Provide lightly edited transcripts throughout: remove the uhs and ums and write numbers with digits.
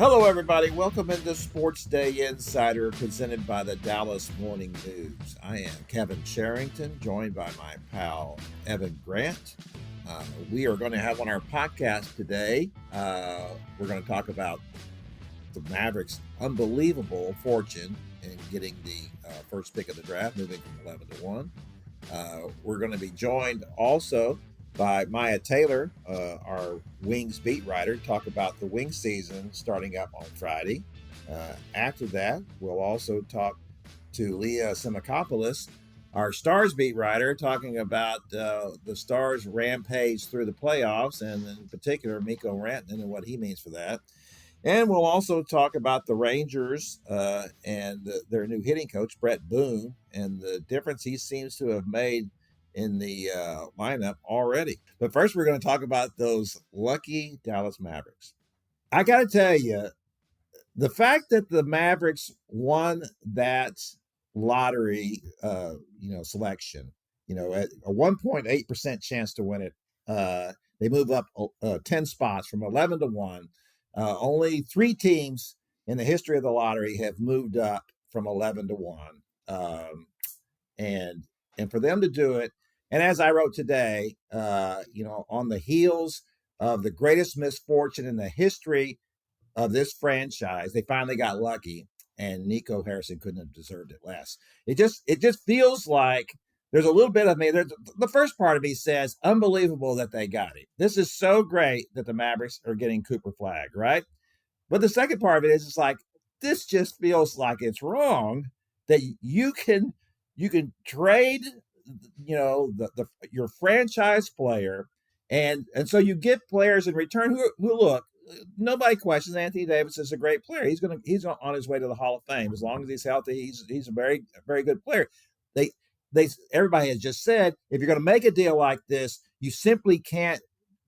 Hello, everybody. Welcome into SportsDay Insider presented by the Dallas Morning News. I am Kevin Sherrington, joined by my pal Evan Grant. We are going to have on our podcast today, we're going to talk about the Mavericks' unbelievable fortune in getting the first pick of the draft, moving from 11 to 1. We're going to be joined also by Myah Taylor, our Wings beat writer, to talk about the Wings season starting up on Friday. After that, we'll also talk to Assimakopoulos, our Stars beat writer, talking about the Stars' rampage through the playoffs, and in particular, Nico Harrison and what he means for that. And we'll also talk about the Rangers and their new hitting coach, Bret Boone, and the difference he seems to have made in the lineup already. But first, we're going to talk about those lucky Dallas Mavericks. I got to tell you, the fact that the Mavericks won that lottery, selection, at a 1.8% chance to win it, they move up 10 spots from 11 to 1. Only 3 teams in the history of the lottery have moved up from 11 to 1. And for them to do it, and as I wrote today, on the heels of the greatest misfortune in the history of this franchise, they finally got lucky, and Nico Harrison couldn't have deserved it less. It just feels like there's a little bit of me. The first part of me says, unbelievable that they got it. This is so great that the Mavericks are getting Cooper Flagg, right? But the second part of it is, it's like, this just feels like it's wrong that you can trade, your franchise player, and so you get players in return who look, nobody questions Anthony Davis is a great player. He's on his way to the Hall of Fame as long as he's healthy. He's a very, very good player. Everybody has just said, if you're going to make a deal like this, you simply can't,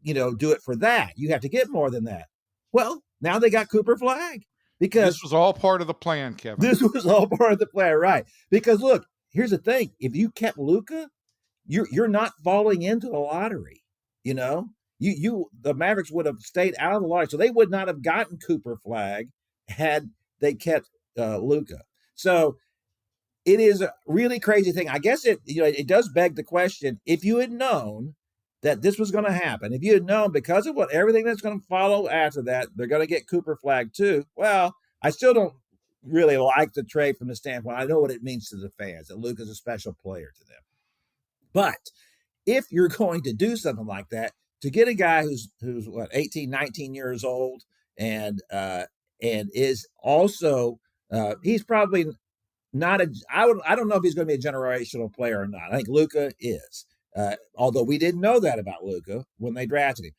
do it for that. You have to get more than that. Well, now they got Cooper Flagg because this was all part of the plan, Kevin. This was all part of the plan, right? Because look, here's the thing: if you kept Luka, you're not falling into the lottery. The Mavericks would have stayed out of the lottery, so they would not have gotten Cooper Flagg had they kept Luka. So it is a really crazy thing. I guess it does beg the question: if you had known that this was going to happen, if you had known because of everything that's going to follow after that, they're going to get Cooper Flagg too. Well, I still don't really like the trade from the standpoint. I know what it means to the fans, that Luka's a special player to them. But if you're going to do something like that, to get a guy who's 18, 19 years old and is also he's probably not I don't know if he's going to be a generational player or not. I think Luka is. Although we didn't know that about Luka when they drafted him.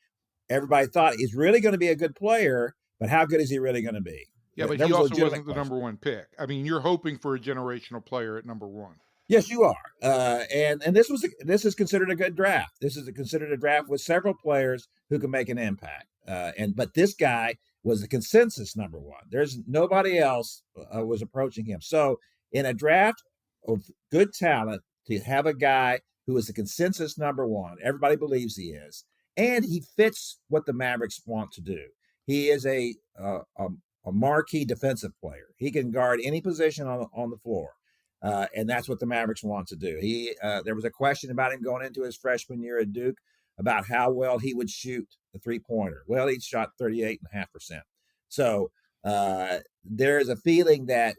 Everybody thought he's really going to be a good player, but how good is he really going to be? Yeah, but he also wasn't the number 1 pick. I mean, you're hoping for a generational player at number 1. Yes, you are. And this is considered a good draft. This is considered a draft with several players who can make an impact. But this guy was the consensus number 1. There's nobody else was approaching him. So in a draft of good talent, to have a guy who is the consensus number 1, everybody believes he is, and he fits what the Mavericks want to do. He is a marquee defensive player. He can guard any position on the floor. And that's what the Mavericks want to do. There was a question about him going into his freshman year at Duke about how well he would shoot the 3-pointer. Well, he shot 38.5%. So there's a feeling that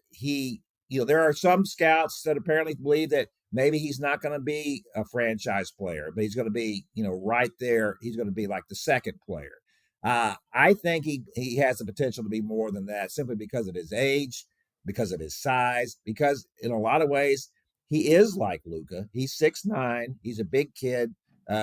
there are some scouts that apparently believe that maybe he's not going to be a franchise player, but he's going to be, right there. He's going to be like the second player. I think he has the potential to be more than that, simply because of his age, because of his size, because in a lot of ways he is like Luka. He's 6'9". He's a big kid.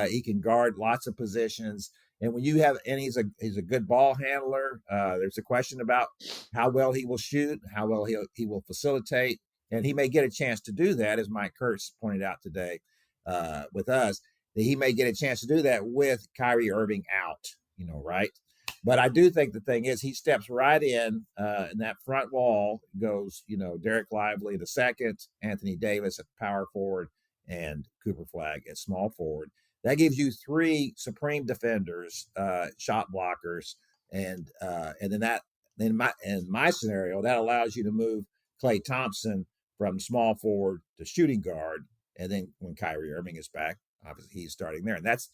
He can guard lots of positions. And when he's a good ball handler. There's a question about how well he will shoot, how well he will facilitate, and he may get a chance to do that, as Mike Kurtz pointed out today with us, that he may get a chance to do that with Kyrie Irving out. Right? But I do think the thing is, he steps right in, and that front wall goes, Derek Lively the second, Anthony Davis at power forward, and Cooper Flagg at small forward. That gives you 3 supreme defenders, shot blockers, and then that in my scenario, that allows you to move Klay Thompson from small forward to shooting guard, and then when Kyrie Irving is back, obviously he's starting there, and that's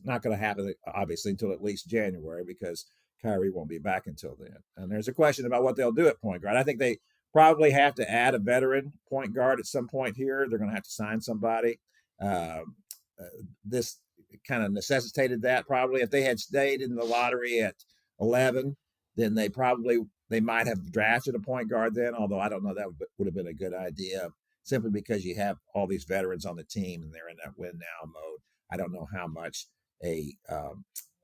not going to happen obviously until at least January because Kyrie won't be back until then. And there's a question about what they'll do at point guard. I think they probably have to add a veteran point guard at some point here. They're going to have to sign somebody. This kind of necessitated that probably. If they had stayed in the lottery at 11, then they might have drafted a point guard then, although I don't know that would have been a good idea simply because you have all these veterans on the team and they're in that win now mode. I don't know how much a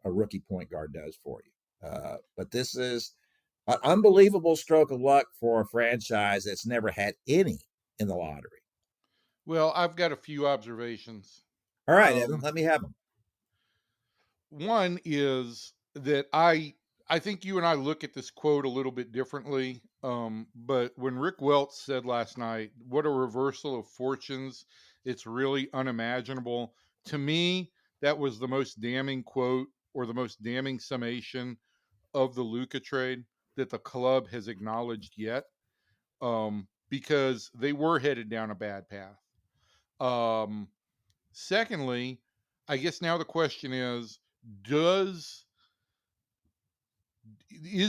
rookie point guard does for you. But this is an unbelievable stroke of luck for a franchise that's never had any in the lottery. Well, I've got a few observations. All right, Evan, let me have them. One is that I think you and I look at this quote a little bit differently. But when Rick Welts said last night, "What a reversal of fortunes! It's really unimaginable." To me, that was the most damning quote or the most damning summation of the Luka trade that the club has acknowledged yet, because they were headed down a bad path. Secondly, I guess now the question is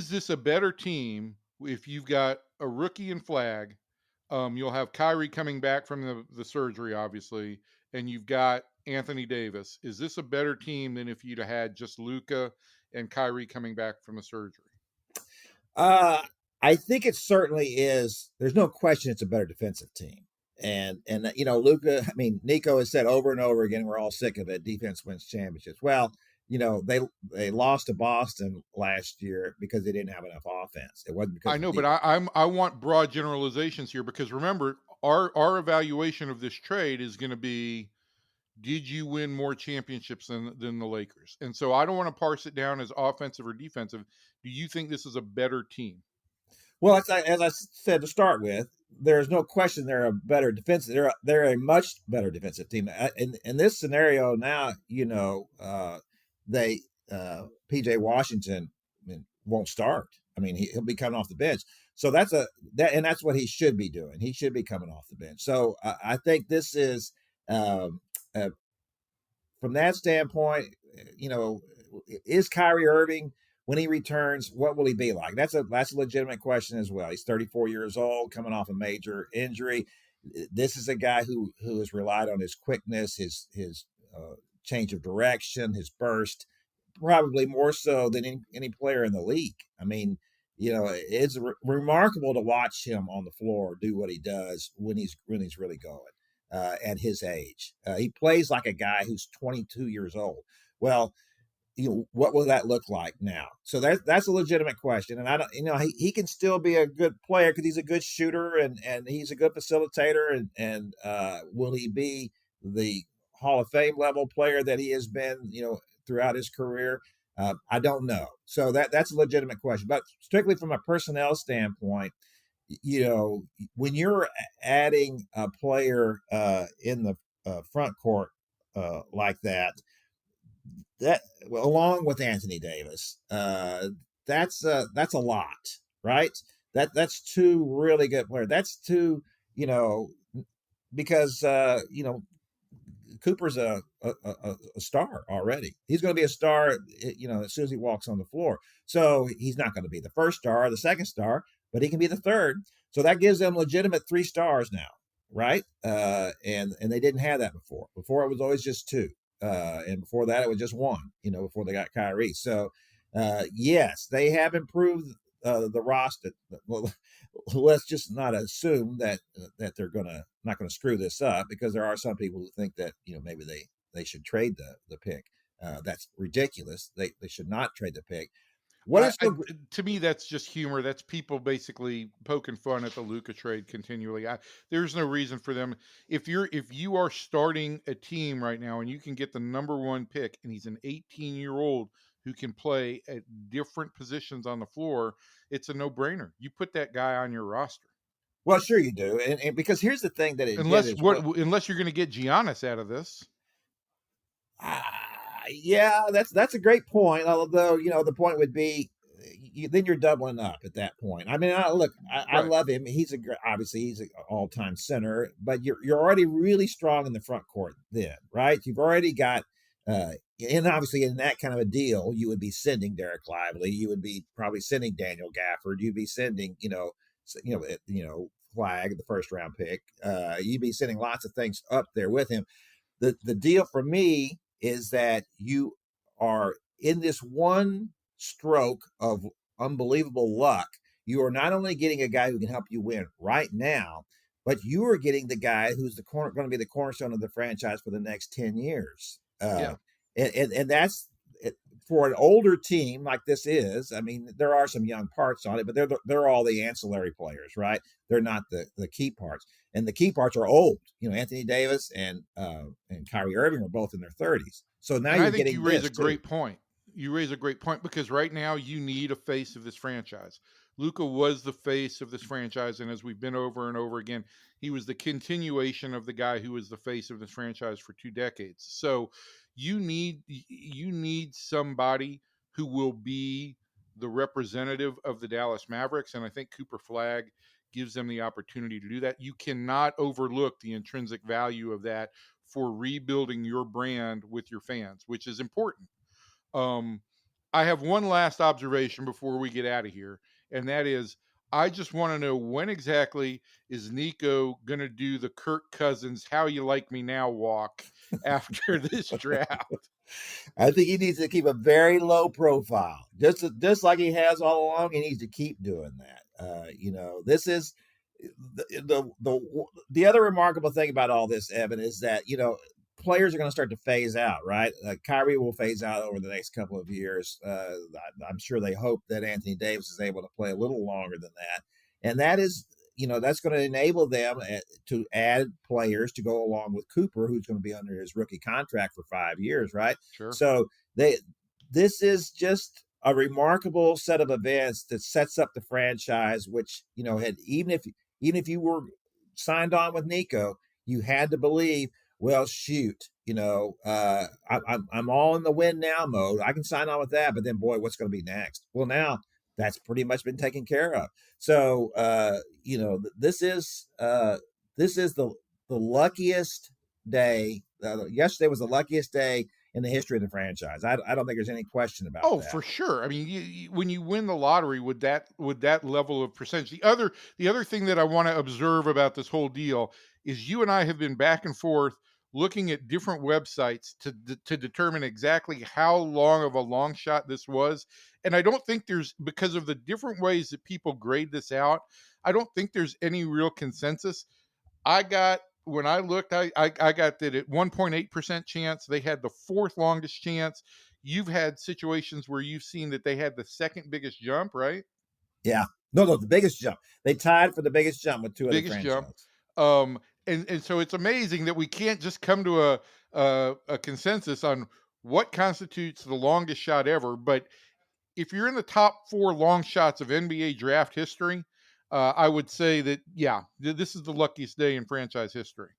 this a better team if you've got a rookie in Flagg? You'll have Kyrie coming back from the surgery, obviously, and you've got Anthony Davis. Is this a better team than if you'd had just Luka and Kyrie coming back from the surgery? I think it certainly is. There's no question it's a better defensive team. And Luka, Nico has said over and over again, we're all sick of it. Defense wins championships. Well, they lost to Boston last year because they didn't have enough offense. It wasn't because I know, but I want broad generalizations here because remember, our evaluation of this trade is going to be, did you win more championships than the Lakers? And so I don't want to parse it down as offensive or defensive. Do you think this is a better team? Well, as I said to start with, there's no question they're a better defensive. They're a much better defensive team. In this scenario now, PJ Washington won't start. He'll be coming off the bench. So that's what he should be doing. He should be coming off the bench. So I think this is from that standpoint. Is Kyrie Irving, when he returns, what will he be like? That's a legitimate question as well. He's 34 years old, coming off a major injury. This is a guy who has relied on his quickness, his change of direction, his burst, probably more so than any player in the league. It's remarkable to watch him on the floor do what he does when he's really going at his age. He plays like a guy who's 22 years old. Well, what will that look like now? So that's a legitimate question. And I don't, he can still be a good player because he's a good shooter and he's a good facilitator. And will he be the Hall of Fame level player that he has been, throughout his career? I don't know. So that's a legitimate question. But strictly from a personnel standpoint, when you're adding a player in the front court like that along with Anthony Davis, that's a lot, right? That's two really good players. That's two, because Cooper's a star already. He's going to be a star, as soon as he walks on the floor. So he's not going to be the first star or the second star, but he can be the third. So that gives them legitimate 3 stars now, right? And they didn't have that before. Before it was always just 2. And before that, it was just 1, before they got Kyrie. So, yes, they have improved the roster. Well, let's just not assume that they're not going to screw this up, because there are some people who think that, maybe they should trade the pick. That's ridiculous. They should not trade the pick. To me, that's just humor. That's people basically poking fun at the Luka trade continually. There's no reason for them. If you are starting a team right now and you can get the number 1 pick and he's an 18-year-old who can play at different positions on the floor, it's a no-brainer. You put that guy on your roster. Well, sure you do, and because here's the thing that unless you're going to get Giannis out of this. Yeah, that's a great point. Although, the point would be, then you're doubling up at that point. I mean, I Right. love him. Obviously he's an all-time center, but you're already really strong in the front court then, right? You've already got and obviously in that kind of a deal, you would be sending Derek Lively, you would be probably sending Daniel Gafford, you'd be sending, Flag, the first round pick. You'd be sending lots of things up there with him. The deal for me is that you are in this one stroke of unbelievable luck. You are not only getting a guy who can help you win right now, but you are getting the guy who's going to be the cornerstone of the franchise for the next 10 years. Yeah. And that's it, for an older team like this is. I mean, there are some young parts on it, but they're all the ancillary players, right? They're not the key parts, and the key parts are old. Anthony Davis and Kyrie Irving are both in their 30s. So now And I you're think you getting raise this a too. great point. You raise a great point because right now you need a face of this franchise. Luca was the face of this franchise, and as we've been over and over again, he was the continuation of the guy who was the face of this franchise for 2 decades. So you need somebody who will be the representative of the Dallas Mavericks, and I think Cooper Flagg gives them the opportunity to do that. You cannot overlook the intrinsic value of that for rebuilding your brand with your fans, which is important. Um, I have one last observation before we get out of here, and that is I just want to know when exactly is Nico going to do the Kirk Cousins "How You Like Me Now" walk after this draft? I think he needs to keep a very low profile, just like he has all along. He needs to keep doing that. This is the other remarkable thing about all this, Evan, is that players are going to start to phase out, right? Kyrie will phase out over the next couple of years. I'm sure they hope that Anthony Davis is able to play a little longer than that, and that is, that's going to enable them to add players to go along with Cooper, who's going to be under his rookie contract for 5 years, right? Sure. So this is just a remarkable set of events that sets up the franchise, which had even if you were signed on with Nico, you had to believe, well, shoot, I'm all in the win now mode. I can sign on with that, but then, boy, what's going to be next? Well, now that's pretty much been taken care of. So, this is the luckiest day. Yesterday was the luckiest day in the history of the franchise. I don't think there's any question about Oh, that. for sure. I mean, when you win the lottery with that level of percentage, the other thing that I want to observe about this whole deal is you and I have been back and forth looking at different websites to determine exactly how long of a long shot this was, and I don't think there's, because of the different ways that people grade this out, I don't think there's any real consensus. I got when I looked, I got that at 1.8% chance. They had the fourth longest chance. You've had situations where you've seen that they had the second biggest jump, right? Yeah. No, the biggest jump. They tied for the biggest jump with two other Biggest jump. franchises. And so it's amazing that we can't just come to a consensus on what constitutes the longest shot ever. But if you're in the top four long shots of NBA draft history, I would say that, yeah, this is the luckiest day in franchise history.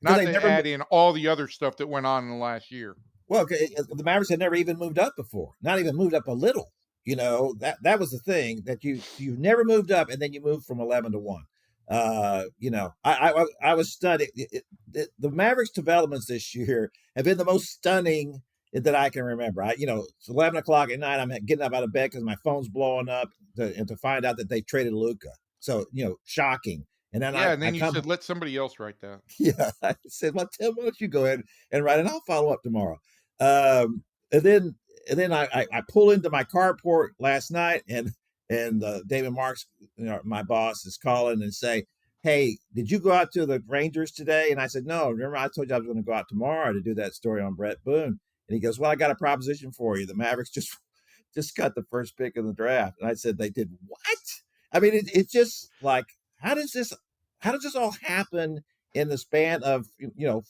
Because Not they to never add in all the other stuff that went on in the last year. Well, the Mavericks had never even moved up before, not even moved up a little. That was the thing, that you never moved up, and then you moved from 11 to 1. I was stunned. The Mavericks developments this year have been the most stunning that I can remember. It's 11 o'clock at night. I'm getting up out of bed because my phone's blowing up, and to find out that they traded Luca. So shocking. And then Yeah, and I then you come said, let somebody else write that. Yeah, I said, "Well, Tim, why don't you go ahead and write it? I'll follow up tomorrow." Um, and then I pull into my carport last night, and David Marks, my boss, is calling and say, "Hey, did you go out to the Rangers today?" And I said, "No. Remember, I told you I was going to go out tomorrow to do that story on Bret Boone." And he goes, "Well, I got a proposition for you. The Mavericks just got the first pick in the draft." And I said, "They did what?" I mean, it's just like, how does this all happen in the span of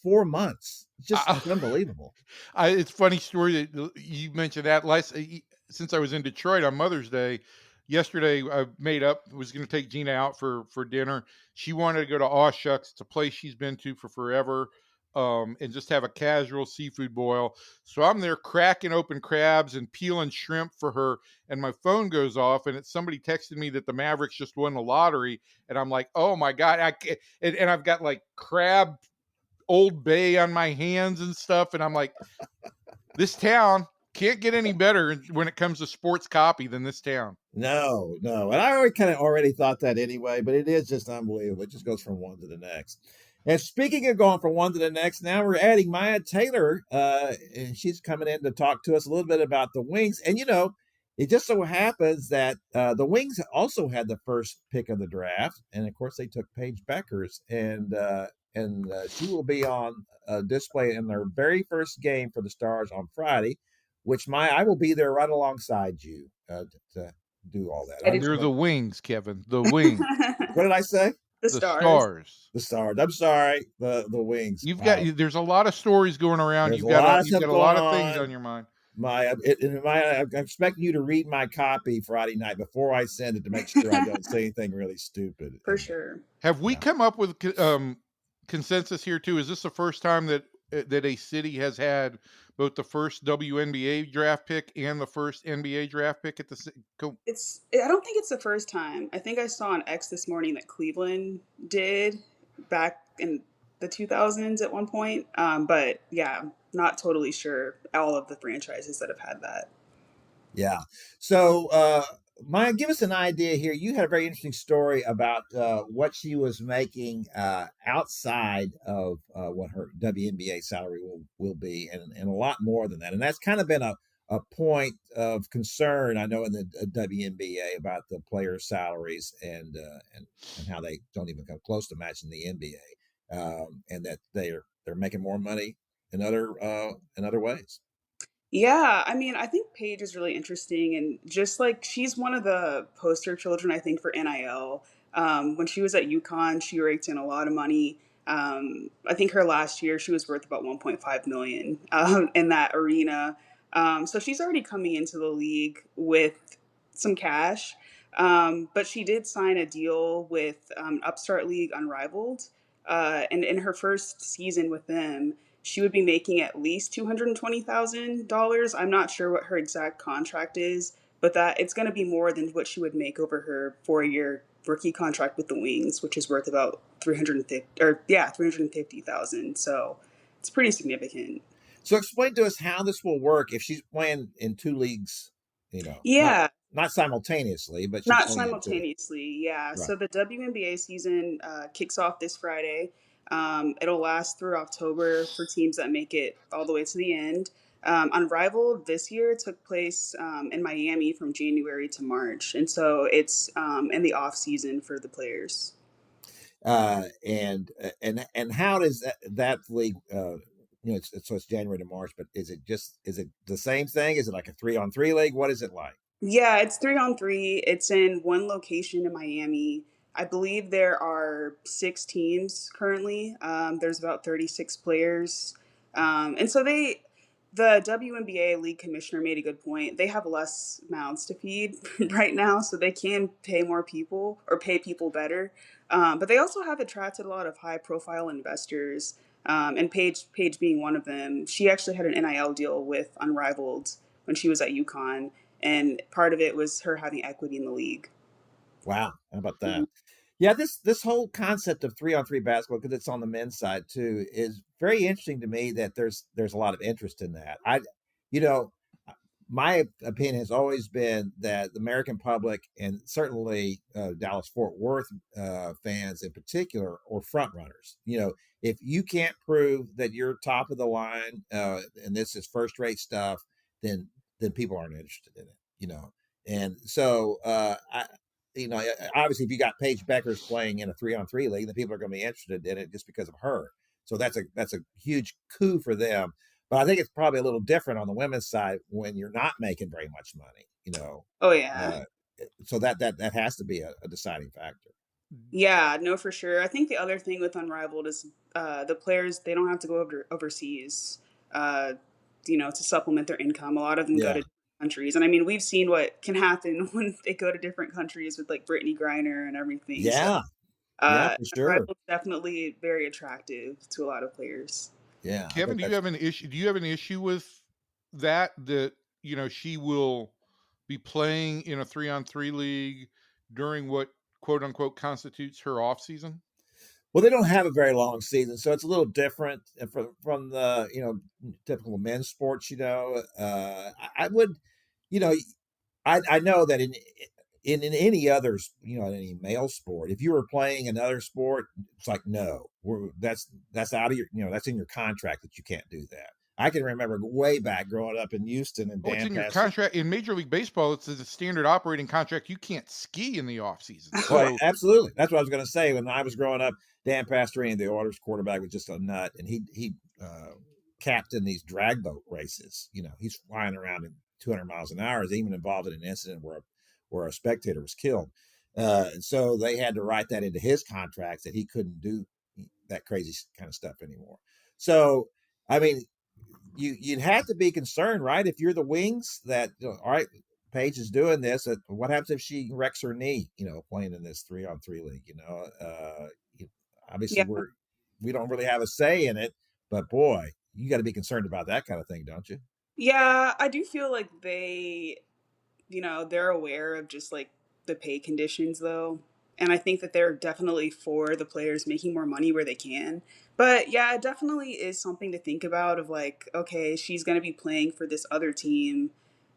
4 months? I, It's unbelievable. it's a funny story that you mentioned that since I was in Detroit on Mother's Day. Yesterday, I was going to take Gina out for dinner. She wanted to go to Aw Shucks. It's a place she's been to for forever. and just have a casual seafood boil. So I'm there cracking open crabs and peeling shrimp for her, and my phone goes off, and it's somebody texted me that the Mavericks just won the lottery, and I'm like, oh my god, and I've got like crab Old Bay on my hands and stuff, and I'm like, this town can't get any better when it comes to sports copy than this town. No, no. And I already thought that anyway, but it is just unbelievable. It just goes from one to the next. And speaking of going from one to the next, now we're adding Myah Taylor, and she's coming in to talk to us a little bit about the Wings. And it just so happens that the Wings also had the first pick of the draft, and of course they took Paige Bueckers, and she will be on display in their very first game for the Stars on Friday. Which I will be there right alongside you to do all that. You're the Wings, Kevin. The Wings. What did I say? The The Stars. Stars. The Stars. I'm sorry. The Wings. You've got there's a lot of stories going around. There's You've got a a lot of things on your mind. I'm expecting you to read my copy Friday night before I send it to make sure I don't say anything really stupid. For sure. Have we come up with consensus here too? Is this the first time that a city has had both the first WNBA draft pick and the first NBA draft pick at the? I don't think it's the first time. I think I saw on X this morning that Cleveland did back in the 2000s at one point. But yeah, not totally sure all of the franchises that have had that. Yeah. So, Myah, give us an idea here. You had a very interesting story about what she was making outside of what her WNBA salary will be, and a lot more than that. And that's kind of been a point of concern, I know, in the WNBA about the players' salaries and how they don't even come close to matching the NBA, and that they're making more money in other ways. Yeah, I mean, I think Paige is really interesting, and just like she's one of the poster children, I think, for NIL. When she was at UConn, she raked in a lot of money. I think her last year she was worth about 1.5 million in that arena. So she's already coming into the league with some cash. But she did sign a deal with Upstart League Unrivaled, and in her first season with them, she would be making at least $220,000. I'm not sure what her exact contract is, but that it's going to be more than what she would make over her 4-year rookie contract with the Wings, which is worth about 350,000. So it's pretty significant. So explain to us how this will work if she's playing in two leagues, Yeah. Not simultaneously, but not simultaneously. Yeah. Right. So the WNBA season kicks off this Friday. It'll last through October for teams that make it all the way to the end. Unrivaled this year took place in Miami from January to March, and so it's in the off season for the players. And how does that league? It's January to March, but is it the same thing? Is it like a 3-on-3 league? What is it like? Yeah, it's 3-on-3. It's in one location in Miami. I believe there are 6 teams currently. There's about 36 players. And so the WNBA league commissioner made a good point. They have less mouths to feed right now, so they can pay more people or pay people better. But they also have attracted a lot of high profile investors. And Paige being one of them. She actually had an NIL deal with Unrivaled when she was at UConn. And part of it was her having equity in the league. Wow, how about that? Mm-hmm. Yeah, this whole concept of 3-on-3 basketball, because it's on the men's side too, is very interesting to me. That there's a lot of interest in that. My opinion has always been that the American public, and certainly Dallas-Fort Worth fans in particular, are front runners. If you can't prove that you're top of the line and this is first-rate stuff, then people aren't interested in it. And so obviously if you got Paige Bueckers playing in a 3-on-3 league, then people are going to be interested in it just because of her. So that's a huge coup for them. But I think it's probably a little different on the women's side when you're not making very much money. Oh yeah. So that has to be a deciding factor. Yeah, no, for sure. I think the other thing with Unrivaled is the players, they don't have to go overseas, to supplement their income. A lot of them go to countries. And I mean, we've seen what can happen when they go to different countries with like Brittany Griner and everything. Yeah. So, for sure. Unrivaled is definitely very attractive to a lot of players. Yeah, I Kevin, think that's. do you have an issue with that she will be playing in a 3-on-3 league during what quote unquote constitutes her off season? Well, they don't have a very long season, so it's a little different from the typical men's sports. I would, you know, I know that in any other in any male sport, if you were playing another sport, it's like no, that's out of your that's in your contract that you can't do that. I can remember way back growing up in Houston and Oh, it's Dan in your Pass. contract in Major League Baseball. It's a standard operating contract. You can't ski in the off season. Oh, So absolutely. That's what I was going to say. When I was growing up, Dan Pastorini, the Oilers quarterback, was just a nut, and he captained these drag boat races. He's flying around at 200 miles an hour. Is even involved in an incident where a spectator was killed, and so they had to write that into his contracts that he couldn't do that crazy kind of stuff anymore. So, I mean, you'd have to be concerned, right? If you're the Wings, that all right, Paige is doing this. What happens if she wrecks her knee? Playing in this 3-on-3 league. Obviously Yeah. we don't really have a say in it, but boy, you got to be concerned about that kind of thing, don't you? Yeah, I do feel like they're aware of just like the pay conditions though. And I think that they're definitely for the players making more money where they can. But yeah, it definitely is something to think about of like, okay, she's going to be playing for this other team.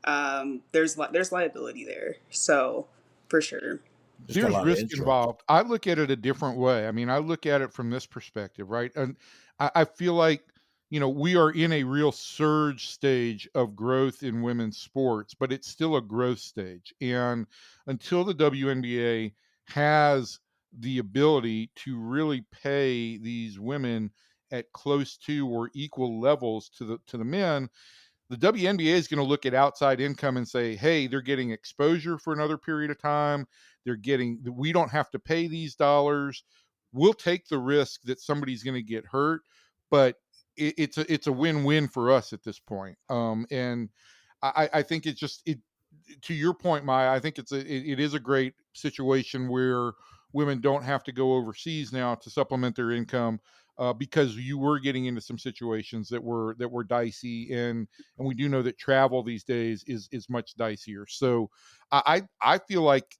There's liability there. So, for sure. Just a there's lot of risk insurance. involved. I look at it a different way. I mean, I look at it from this perspective, right? And I feel like, we are in a real surge stage of growth in women's sports, but it's still a growth stage. And until the WNBA has the ability to really pay these women at close to or equal levels to the men, the WNBA is going to look at outside income and say, hey, they're getting exposure for another period of time. We don't have to pay these dollars. We'll take the risk that somebody's going to get hurt, but it's a win-win for us at this point. And I think to your point, Myah, I think it is a great situation where women don't have to go overseas now to supplement their income, because you were getting into some situations that were dicey, and we do know that travel these days is much dicier. So I feel like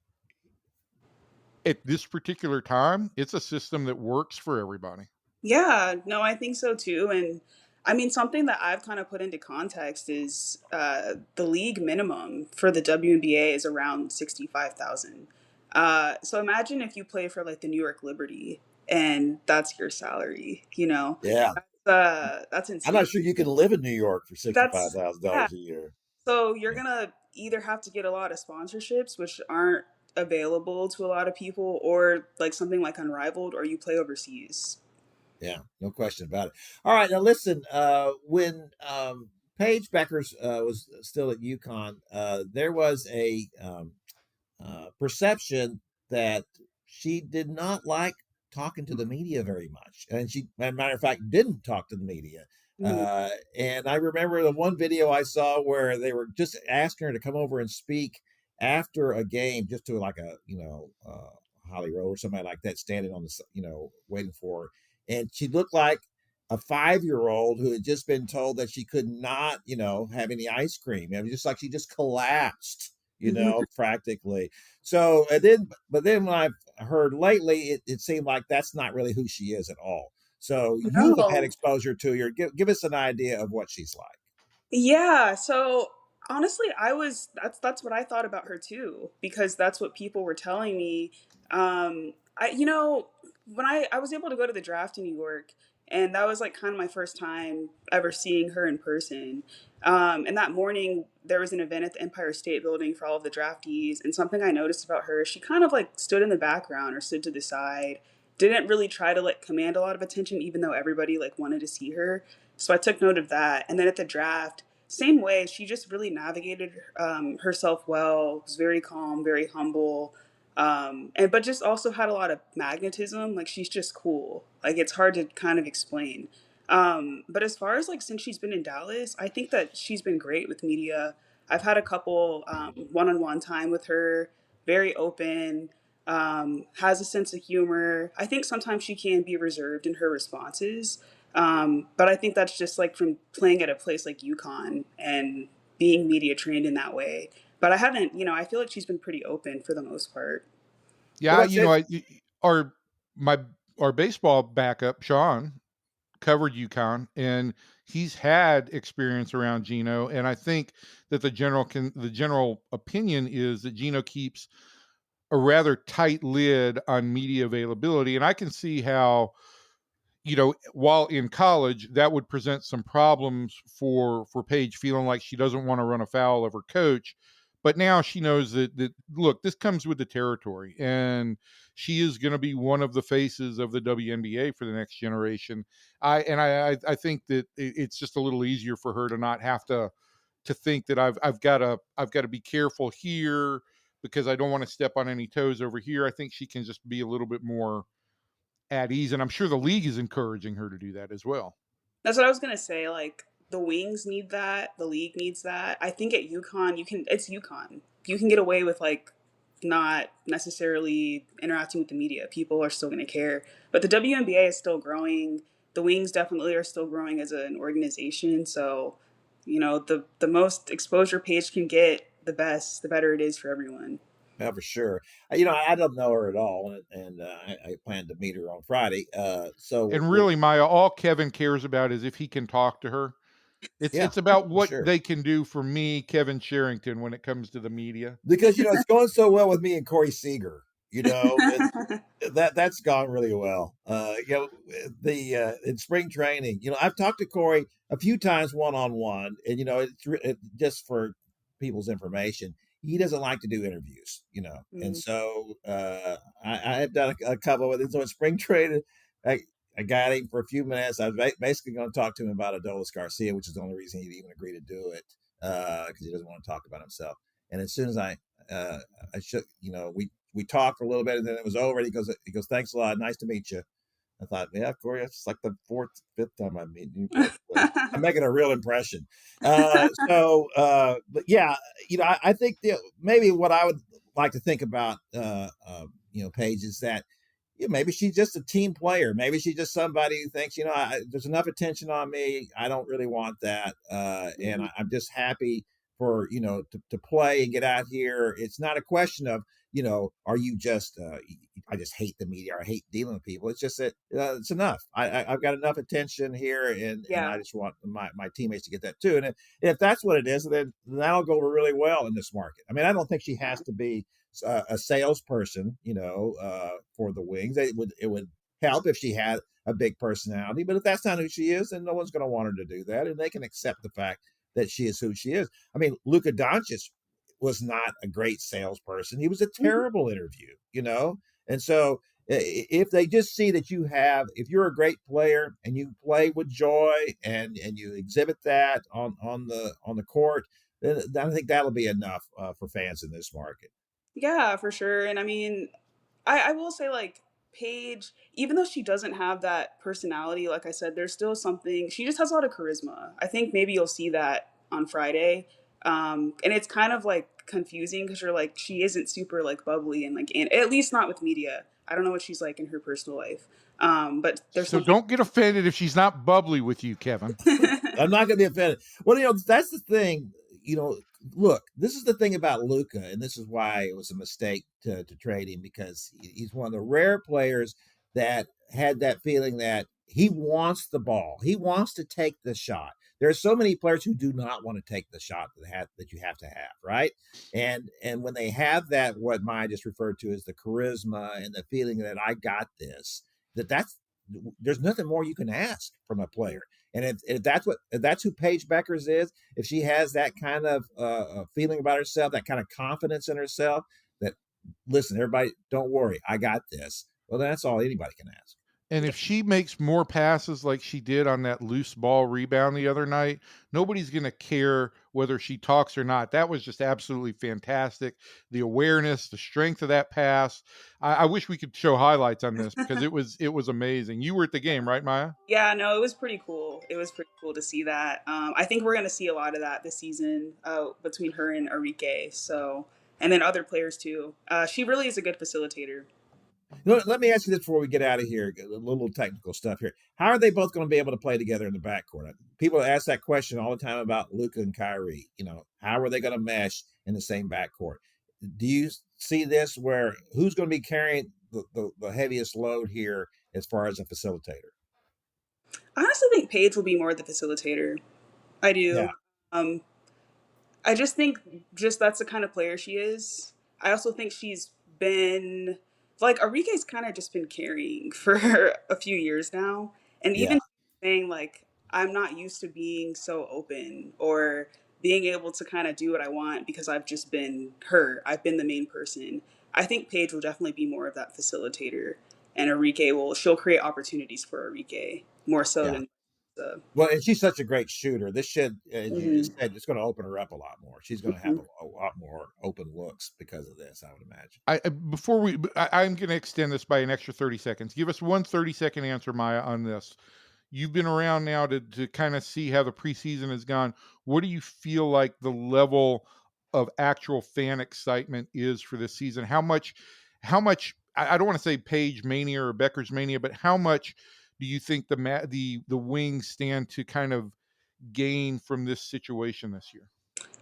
at this particular time, it's a system that works for everybody. Yeah, no, I think so too. And I mean, something that I've kind of put into context is the league minimum for the WNBA is around 65,000. So imagine if you play for like the New York Liberty and that's your salary, Yeah, that's I'm insane. not sure you can live in New York for sixty-five That's, thousand yeah. dollars a year. So you're gonna either have to get a lot of sponsorships, which aren't available to a lot of people, or like something like Unrivaled, or you play overseas. Yeah, no question about it. All right, now listen. When Paige Bueckers was still at UConn, there was a perception that she did not like talking to the media very much, and she, as a matter of fact, didn't talk to the media. Mhm. And I remember the one video I saw where they were just asking her to come over and speak after a game, just to like a Holly Rowe or somebody like that, standing on the waiting for her, and she looked like a 5-year-old who had just been told that she could not have any ice cream. It was just like she just collapsed, Mhm. practically. So, but then when I've heard lately, it seemed like that's not really who she is at all. So you have had No. exposure to her. Give us an idea of what she's like. Yeah, so honestly, that's what I thought about her too, because that's what people were telling me. When I was able to go to the draft in New York, and that was like kind of my first time ever seeing her in person. And that morning there was an event at the Empire State Building for all of the draftees, and something I noticed about her, she kind of like stood in the background or stood to the side, didn't really try to like command a lot of attention, even though everybody like wanted to see her. So I took note of that. And then at the draft, same way, she just really navigated herself well, was very calm, very humble, and but just also had a lot of magnetism. Like she's just cool. Like it's hard to kind of explain. But as far as like since she's been in Dallas, I think that she's been great with media. I've had a couple one-on-one time with her, very open, has a sense of humor. I think sometimes she can be reserved in her responses, But I think that's just like from playing at a place like UConn and being media trained in that way. But I haven't, I feel like she's been pretty open for the most part. Well, Yeah, that's it. our my our baseball backup, Sean, covered UConn, and he's had experience around Gino. And I think that the general opinion is that Gino keeps a rather tight lid on media availability. And I can see how, while in college, that would present some problems for Paige, feeling like she doesn't want to run afoul of her coach. But now she knows that look, this comes with the territory, and she is going to be one of the faces of the WNBA for the next generation. I think that it's just a little easier for her to not have to think that I've got to be careful here because I don't want to step on any toes over here. I think she can just be a little bit more at ease, and I'm sure the league is encouraging her to do that as well. That's what I was gonna say. Like the wings need that, the league needs that. I think at UConn, it's UConn. You can get away with like not necessarily interacting with the media. People are still gonna care, but the WNBA is still growing. The wings definitely are still growing as an organization. So, the most exposure Paige can get, the better it is for everyone. Yeah, for sure. I don't know her at all, and I plan to meet her on Friday. So And really, Myah, all Kevin cares about is if he can talk to her. It's yeah, it's about for what sure. they can do for me, Kevin Sherrington, when it comes to the media. Because it's going so well with me and Corey Seager. That's gone really well. The in spring training, I've talked to Corey a few times one on one, and just for people's information, he doesn't like to do interviews, and Mm. so I have done a couple of it. So in spring training, I, I got him for a few minutes. I was basically going to talk to him about Adolis Garcia, which is the only reason he'd even agree to do it because he doesn't want to talk about himself. And as soon as uh, I shook, we talked a little bit, and then it was over. And he goes, thanks a lot, nice to meet you. I thought, yeah, Corey, it's like the fifth time I'm meeting you, but I'm making a real impression. But yeah, I think maybe what I would like to think about, Paige, is that maybe she's just a team player. Maybe she's just somebody who thinks, there's enough attention on me. I don't really want that. And Mhm. I'm just happy for, to play and get out here. It's not a question of, are you just, I just hate the media or I hate dealing with people. It's just that it's enough. I've got enough attention here and I Yeah. just want my teammates to get that too. And if that's what it is, then that'll go over really well in this market. I mean, I don't think she has to be a salesperson, for the Wings. It would help if she had a big personality, but if that's not who she is, then no one's going to want her to do that, and they can accept the fact that she is who she is. I mean, Luka Doncic was not a great salesperson; he was a Mhm. terrible interview, And so, if they just see that if you're a great player and you play with joy and you exhibit that on the court, then I think that'll be enough for fans in this market. Yeah, for sure. And I mean, I will say like Paige, even though she doesn't have that personality, like I said, there's still something. She just has a lot of charisma. I think maybe you'll see that on Friday. And it's kind of like confusing because you're like she isn't super like bubbly and like and at least not with media. I don't know what she's like in her personal life. But there's So something. don't get offended if she's not bubbly with you, Kevin. I'm not going to be offended. Well, that's the thing. Look, this is the thing about Luca, and this is why it was a mistake to trade him because he's one of the rare players that had that feeling that he wants the ball. He wants to take the shot. There are so many players who do not want to take the shot that you have to have, right? And when they have that, what Maya just referred to as the charisma and the feeling that I got this, that's there's nothing more you can ask from a player. And if that's who Paige Bueckers is, if she has that kind of feeling about herself, that kind of confidence in herself, that listen, everybody, don't worry, I got this. Well, that's all anybody can ask. And if she makes more passes like she did on that loose ball rebound the other night, nobody's going to care whether she talks or not. That was just absolutely fantastic. The awareness, the strength of that pass. I wish we could show highlights on this because it was amazing. You were at the game, right, Myah? Yeah, no, it was pretty cool. It was pretty cool to see that. I think we're gonna see a lot of that this season between her and Enrique. So, and then other players too. She really is a good facilitator. Let me ask you this before we get out of here. A little technical stuff here. How are they both going to be able to play together in the backcourt? People ask that question all the time about Luka and Kyrie. How are they going to mesh in the same backcourt? Do you see this where who's going to be carrying the heaviest load here as far as a facilitator? I honestly think Paige will be more the facilitator. I Yeah, do. Um, I just think just that's the kind of player she is. I also think she's been like Arike's kind of just been carrying for a few years now, and yeah, even saying like I'm not used to being so open or being able to kind of do what I want because I've just been her. I've been the main person. I think Paige will definitely be more of that facilitator, and she'll create opportunities for Arike more so yeah. than. Well, and she's such a great shooter. This should, as you Mhm. just said, it's going to open her up a lot more. She's going to have a lot more open looks because of this, I would imagine. I'm going to extend this by an extra 30 seconds. Give us one 30-second answer, Myah, on this. You've been around now to kind of see how the preseason has gone. What do you feel like the level of actual fan excitement is for this season? How much, I don't want to say Paige mania or Bueckers mania, but how much do you think the Wings stand to kind of gain from this situation this year?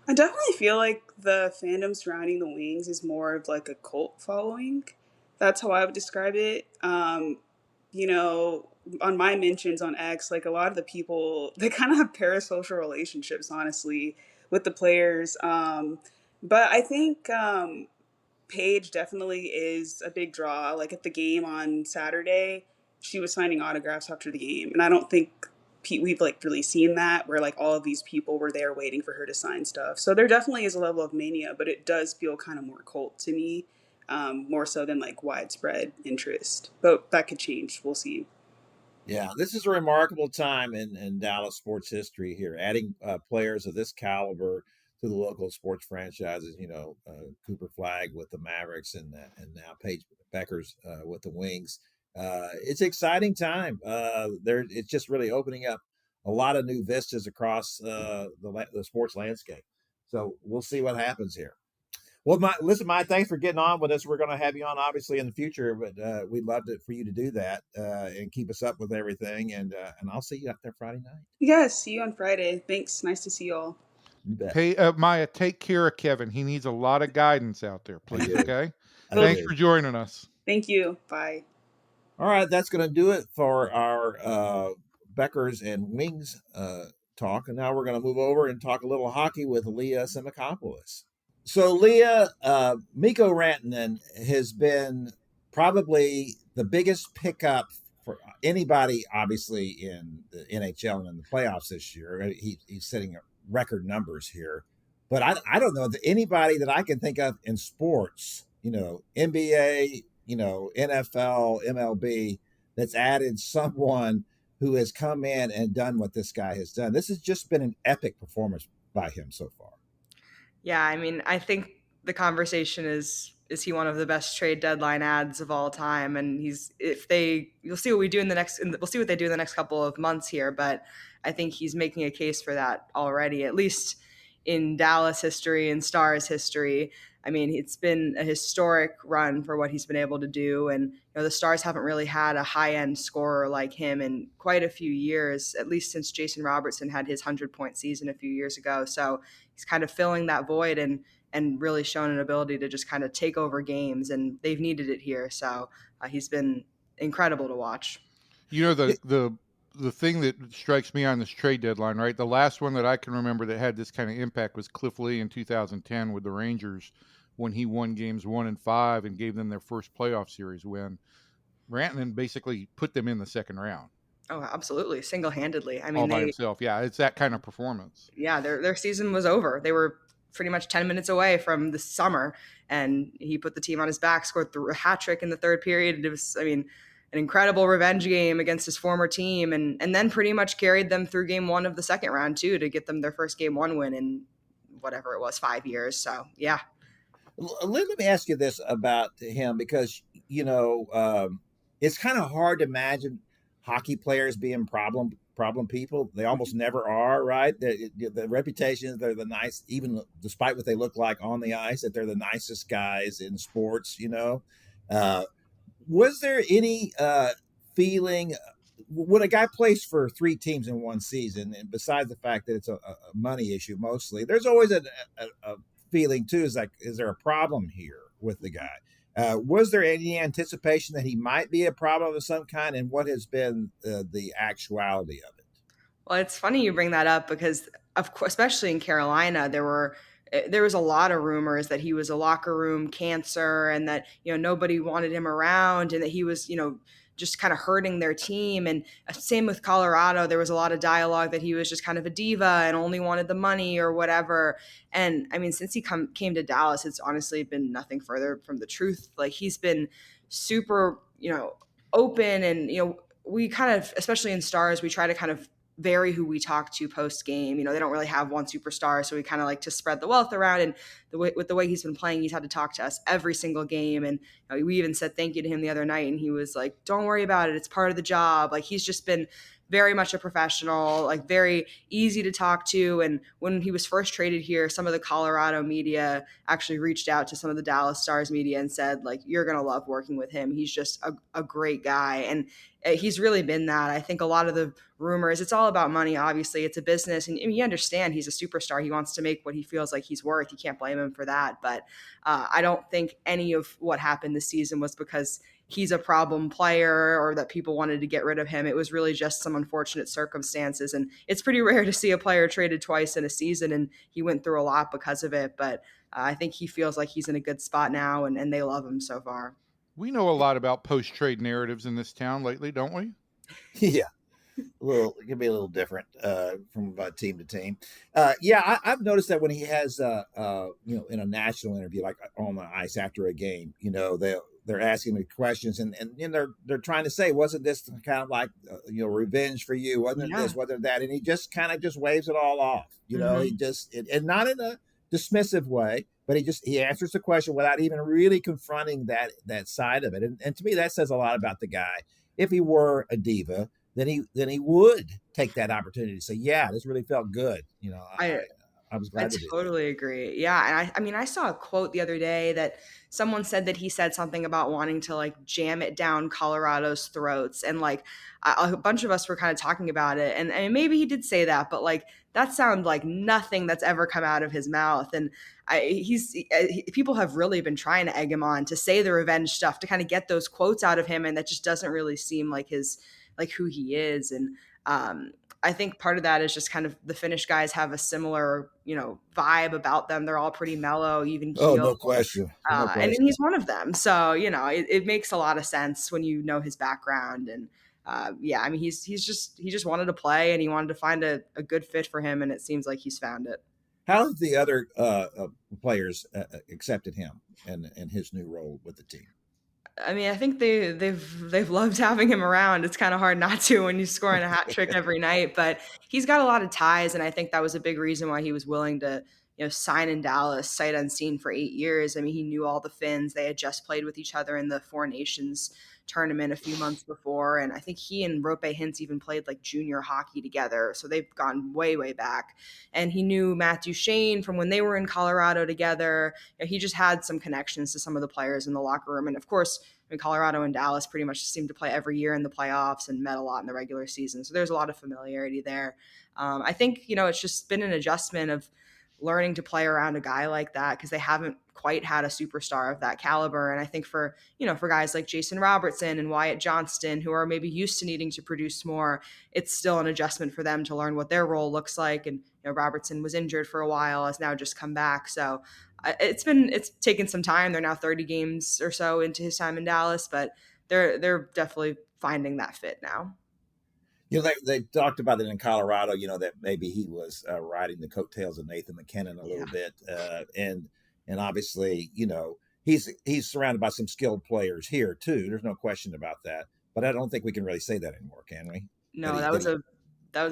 I definitely feel like the fandom surrounding the Wings is more of like a cult following. That's how I would describe it. You know, on my mentions on X, like a lot of the people, they kind of have parasocial relationships, honestly, with the players. But I think Paige definitely is a big draw. Like at the game on Saturday, she was signing autographs after the game, and I don't think we've like really seen that where like all of these people were there waiting for her to sign stuff. So there definitely is a level of mania, but it does feel kind of more cult to me, more so than like widespread interest. But that could change. We'll see. Yeah, this is a remarkable time in Dallas sports history here, adding players of this caliber to the local sports franchises. Cooper Flagg with the Mavericks and now Paige Bueckers with the Wings. It's an exciting time. It's just really opening up a lot of new vistas across the sports landscape. So we'll see what happens here. Well, listen, Mike, thanks for getting on with us. We're going to have you on, obviously, in the future, but we'd love for you to do that and keep us up with everything. And I'll see you out there Friday night. Yes, see you on Friday. Thanks. Nice to see you all. You bet. Myah, take care of Kevin. He needs a lot of guidance out there, I please. do. Okay. I Will do. Thanks do. for joining us. Thank you. Bye. All right, that's going to do it for our Bueckers and Wings talk. And now we're going to move over and talk a little hockey with Leah Assimakopoulos. So, Leah, Mikko Rantanen has been probably the biggest pickup for anybody, obviously, in the NHL and in the playoffs this year. He's setting record numbers here. But I don't know that anybody that I can think of in sports, NBA, NFL, MLB, that's added someone who has come in and done what this guy has done. This has just been an epic performance by him so far. Yeah, I mean, I think the conversation is he one of the best trade deadline ads of all time? And you'll see what we do we'll see what they do in the next couple of months here, but I think he's making a case for that already, at least in Dallas history and Stars history. I mean, it's been a historic run for what he's been able to do. And, the Stars haven't really had a high end scorer like him in quite a few years, at least since Jason Robertson had his 100-point season a few years ago. So he's kind of filling that void and really shown an ability to just kind of take over games, and they've needed it here. So he's been incredible to watch. The thing that strikes me on this trade deadline, right? The last one that I can remember that had this kind of impact was Cliff Lee in 2010 with the Rangers when he won games 1 and 5 and gave them their first playoff series win. Rantanen basically put them in the second round. Oh, absolutely. Single-handedly. I mean, all by himself. Yeah, it's that kind of performance. Yeah, their season was over. They were pretty much 10 minutes away from the summer, and he put the team on his back, scored a hat trick in the third period. It was, an incredible revenge game against his former team, and then pretty much carried them through game one of the second round, too, to get them their first game one win in whatever it was, 5 years. So, yeah. Let me ask you this about him, because, it's kind of hard to imagine hockey players being problem people. They almost never are, right? The reputation is they're the nice, even despite what they look like on the ice, that they're the nicest guys in sports. Was there any feeling when a guy plays for three teams in one season, and besides the fact that it's a money issue mostly, there's always a feeling too. Is there a problem here with the guy? Was there any anticipation that he might be a problem of some kind, and what has been the actuality of it? Well, it's funny you bring that up because, of course, especially in Carolina, there was a lot of rumors that he was a locker room cancer and that nobody wanted him around and that he was just kind of hurting their team. And same with Colorado, there was a lot of dialogue that he was just kind of a diva and only wanted the money or whatever. And I mean, since he came to Dallas, it's honestly been nothing further from the truth. Like he's been super open, and we kind of, especially in Stars, we try to kind of vary who we talk to post game. They don't really have one superstar, so we kind of like to spread the wealth around. And with the way he's been playing, he's had to talk to us every single game. And we even said thank you to him the other night, and he was like, "Don't worry about it. It's part of the job." Like he's just been very much a professional, like very easy to talk to. And when he was first traded here, some of the Colorado media actually reached out to some of the Dallas Stars media and said, like, you're going to love working with him. He's just a great guy. And he's really been that. I think a lot of the rumors, it's all about money. Obviously it's a business, and you understand he's a superstar. He wants to make what he feels like he's worth. You can't blame him for that. But I don't think any of what happened this season was because he's a problem player or that people wanted to get rid of him. It was really just some unfortunate circumstances. And it's pretty rare to see a player traded twice in a season, and he went through a lot because of it. But I think he feels like he's in a good spot now, and they love him so far. We know a lot about post-trade narratives in this town lately, don't we? Yeah. It can be a little different from team to team. I've noticed that when he has, in a national interview, like on the ice after a game, they're asking the questions, and they're trying to say, wasn't this kind of like revenge for you? Wasn't it this? Wasn't that? And he just kind of just waves it all off. He just and not in a dismissive way, but he answers the question without even really confronting that side of it. And to me, that says a lot about the guy. If he were a diva, then he would take that opportunity to say, yeah, this really felt good. I was glad I totally agree. Yeah. And I mean, I saw a quote the other day that someone said that he said something about wanting to like jam it down Colorado's throats. And like a bunch of us were kind of talking about it. And maybe he did say that, but like that sounds like nothing that's ever come out of his mouth. And people have really been trying to egg him on to say the revenge stuff to kind of get those quotes out of him. And that just doesn't really seem like who he is. And I think part of that is just kind of the Finnish guys have a similar, vibe about them. They're all pretty mellow, even keeled. Oh, no question. And he's one of them. So, it makes a lot of sense when you know his background. And I mean, he just wanted to play, and he wanted to find a good fit for him. And it seems like he's found it. How have the other players accepted him and his new role with the team? I mean, I think they've loved having him around. It's kind of hard not to when you're scoring a hat trick every night, but he's got a lot of ties. And I think that was a big reason why he was willing to, sign in Dallas sight unseen for 8 years. I mean, he knew all the Finns. They had just played with each other in the Four Nations tournament a few months before. And I think he and Rope Hintz even played like junior hockey together. So they've gone way, way back. And he knew Matt Duchene from when they were in Colorado together. He just had some connections to some of the players in the locker room. And of course, Colorado and Dallas pretty much seem to play every year in the playoffs and met a lot in the regular season. So there's a lot of familiarity there. I think, it's just been an adjustment of learning to play around a guy like that because they haven't quite had a superstar of that caliber. And I think for guys like Jason Robertson and Wyatt Johnston, who are maybe used to needing to produce more, it's still an adjustment for them to learn what their role looks like. And Robertson was injured for a while, has now just come back. So it's taken some time. They're now 30 games or so into his time in Dallas, but they're definitely finding that fit now. They talked about it in Colorado, that maybe he was riding the coattails of Nathan McKinnon a little bit. And obviously, he's surrounded by some skilled players here too. There's no question about that. But I don't think we can really say that anymore, can we? No, that was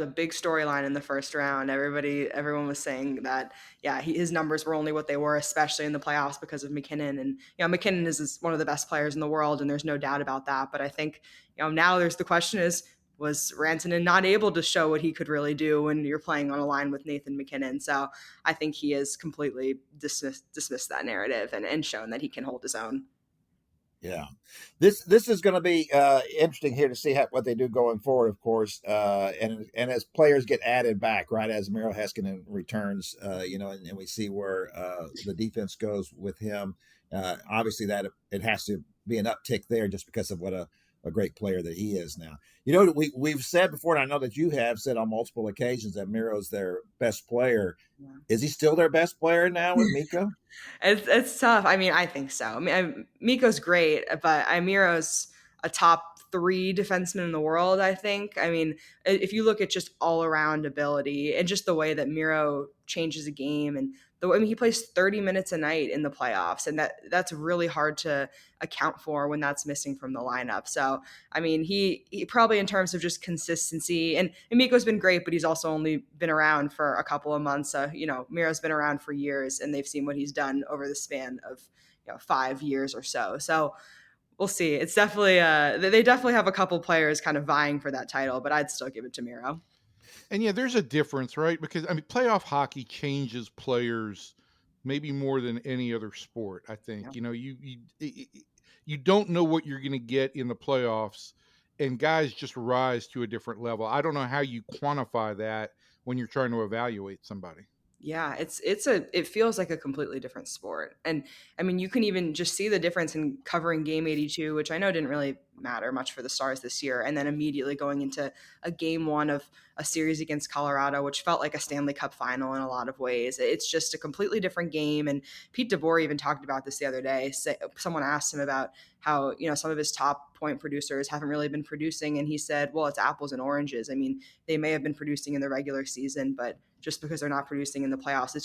a big storyline in the first round. Everyone was saying that, his numbers were only what they were, especially in the playoffs because of McKinnon. And, McKinnon is one of the best players in the world, and there's no doubt about that. But I think, now there's the question is, was Rantanen not able to show what he could really do when you're playing on a line with Nathan McKinnon? So I think he has completely dismissed that narrative and shown that he can hold his own. Yeah, this is going to be interesting here to see what they do going forward, of course, and as players get added back, right, as Miro Heiskanen returns, and we see where the defense goes with him. Obviously, that it has to be an uptick there just because of what a great player that he is now. We've said before, and I know that you have said on multiple occasions that Miro's their best player. Yeah. Is he still their best player now with Mikko? It's tough. I mean, I think so. I mean, Miko's great, but Miro's a top 3 defenseman in the world, I think. I mean, if you look at just all around ability and just the way that Miro changes a game, and he plays 30 minutes a night in the playoffs, and that's really hard to account for when that's missing from the lineup. So, I mean, he probably, in terms of just consistency, and Miko's been great, but he's also only been around for a couple of months. So, Miro's been around for years, and they've seen what he's done over the span of 5 years or so. So we'll see. It's definitely they definitely have a couple players kind of vying for that title, but I'd still give it to Miro. And yeah, there's a difference, right? Because playoff hockey changes players maybe more than any other sport. I think you don't know what you're going to get in the playoffs, and guys just rise to a different level. I don't know how you quantify that when you're trying to evaluate somebody. Yeah, it feels like a completely different sport. And I mean, you can even just see the difference in covering game 82, which I know didn't really matter much for the Stars this year, and then immediately going into a game 1 of a series against Colorado, which felt like a Stanley Cup final in a lot of ways. It's just a completely different game. And Pete DeBoer even talked about this the other day. Someone asked him about how, some of his top point producers haven't really been producing, and he said, well, it's apples and oranges. I mean, they may have been producing in the regular season, but just because they're not producing in the playoffs,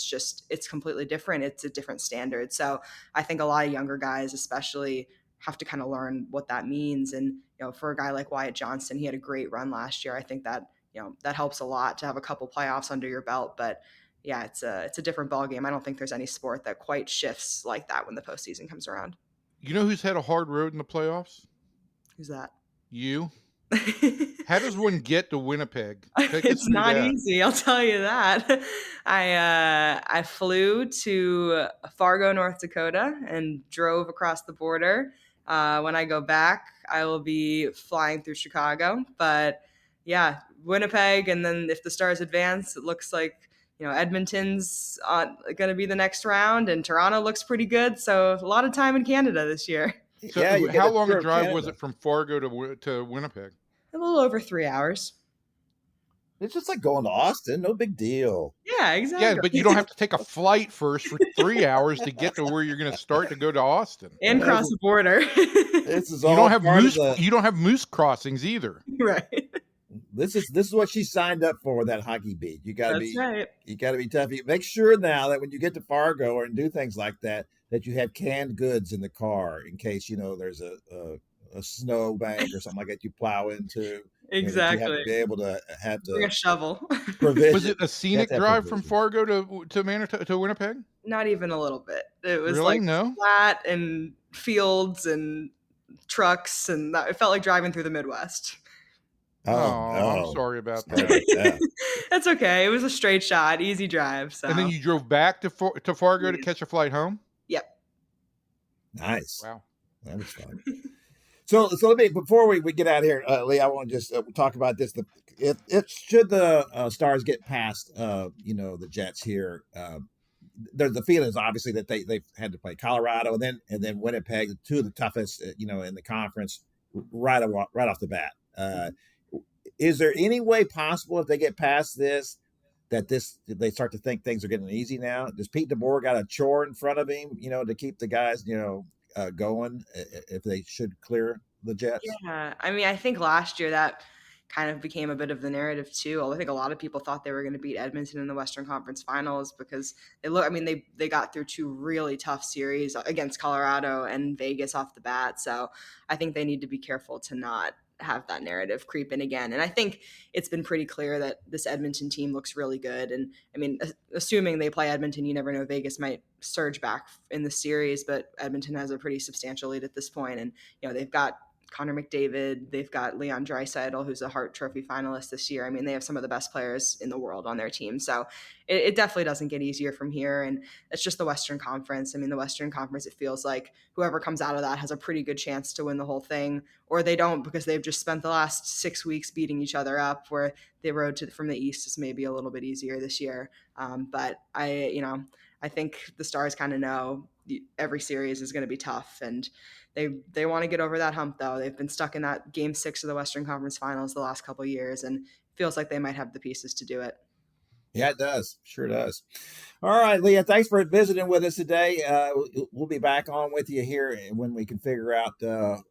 it's completely different. It's a different standard. So I think a lot of younger guys especially have to kind of learn what that means. And, for a guy like Wyatt Johnston, he had a great run last year. I think that, that helps a lot to have a couple playoffs under your belt. But yeah, it's a different ballgame. I don't think there's any sport that quite shifts like that when the postseason comes around. You know who's had a hard road in the playoffs? Who's that? You. How does one get to Winnipeg? It's not easy, I'll tell you that. I flew to Fargo, North Dakota, and drove across the border. When I go back, I will be flying through Chicago. But yeah, Winnipeg, and then if the Stars advance, it looks like Edmonton's going to be the next round, and Toronto looks pretty good. So a lot of time in Canada this year. So yeah, how long a drive was it from Fargo to Winnipeg? A little over 3 hours. It's just like going to Austin. No big deal. Yeah, exactly. Yeah, but you don't have to take a flight first for 3 hours to get to where you're going to start to go to Austin and cross the border. This is all you don't have moose crossings either. Right. This is what she signed up for, that hockey beat. You got to be right. You got to be tough. Make sure now that when you get to Fargo and do things like that you have canned goods in the car in case there's a snow bank or something like that you plow into. Exactly. You have to be able to have bring a shovel. Was it a scenic drive from Fargo to Winnipeg? Not even a little bit. It was really? Flat and fields and trucks, and it felt like driving through the Midwest. Oh, no. I'm sorry about that. That's okay. It was a straight shot, easy drive. So. And then you drove back to Fargo to catch a flight home? Yep. Nice. Wow. That was fun. So let me, before we get out of here, Lee, I want to just talk about this. Should the Stars get past, the Jets here, the feeling is obviously that they've had to play Colorado and then Winnipeg, 2 of the toughest, in the conference right off the bat. Is there any way possible if they get past this, that they start to think things are getting easy now? Does Pete DeBoer got a chore in front of him, to keep the guys, going if they should clear the Jets? Yeah, I mean, I think last year that kind of became a bit of the narrative too. I think a lot of people thought they were going to beat Edmonton in the Western Conference Finals because they got through 2 really tough series against Colorado and Vegas off the bat. So I think they need to be careful to not have that narrative creep in again. And I think it's been pretty clear that this Edmonton team looks really good. And I mean, assuming they play Edmonton, you never know, Vegas might surge back in the series, but Edmonton has a pretty substantial lead at this point. And, they've got Connor McDavid. They've got Leon Draisaitl, who's a Hart Trophy finalist this year. I mean, they have some of the best players in the world on their team. So it definitely doesn't get easier from here. And it's just the Western Conference. I mean, the Western Conference, it feels like whoever comes out of that has a pretty good chance to win the whole thing, or they don't, because they've just spent the last 6 weeks beating each other up, where the road from the East is maybe a little bit easier this year. But I think the Stars kind of know every series is going to be tough, and they want to get over that hump, though. They've been stuck in that Game 6 of the Western Conference Finals the last couple of years, and feels like they might have the pieces to do it. Yeah, it does. Sure does. All right, Leah, thanks for visiting with us today. We'll be back on with you here when we can figure out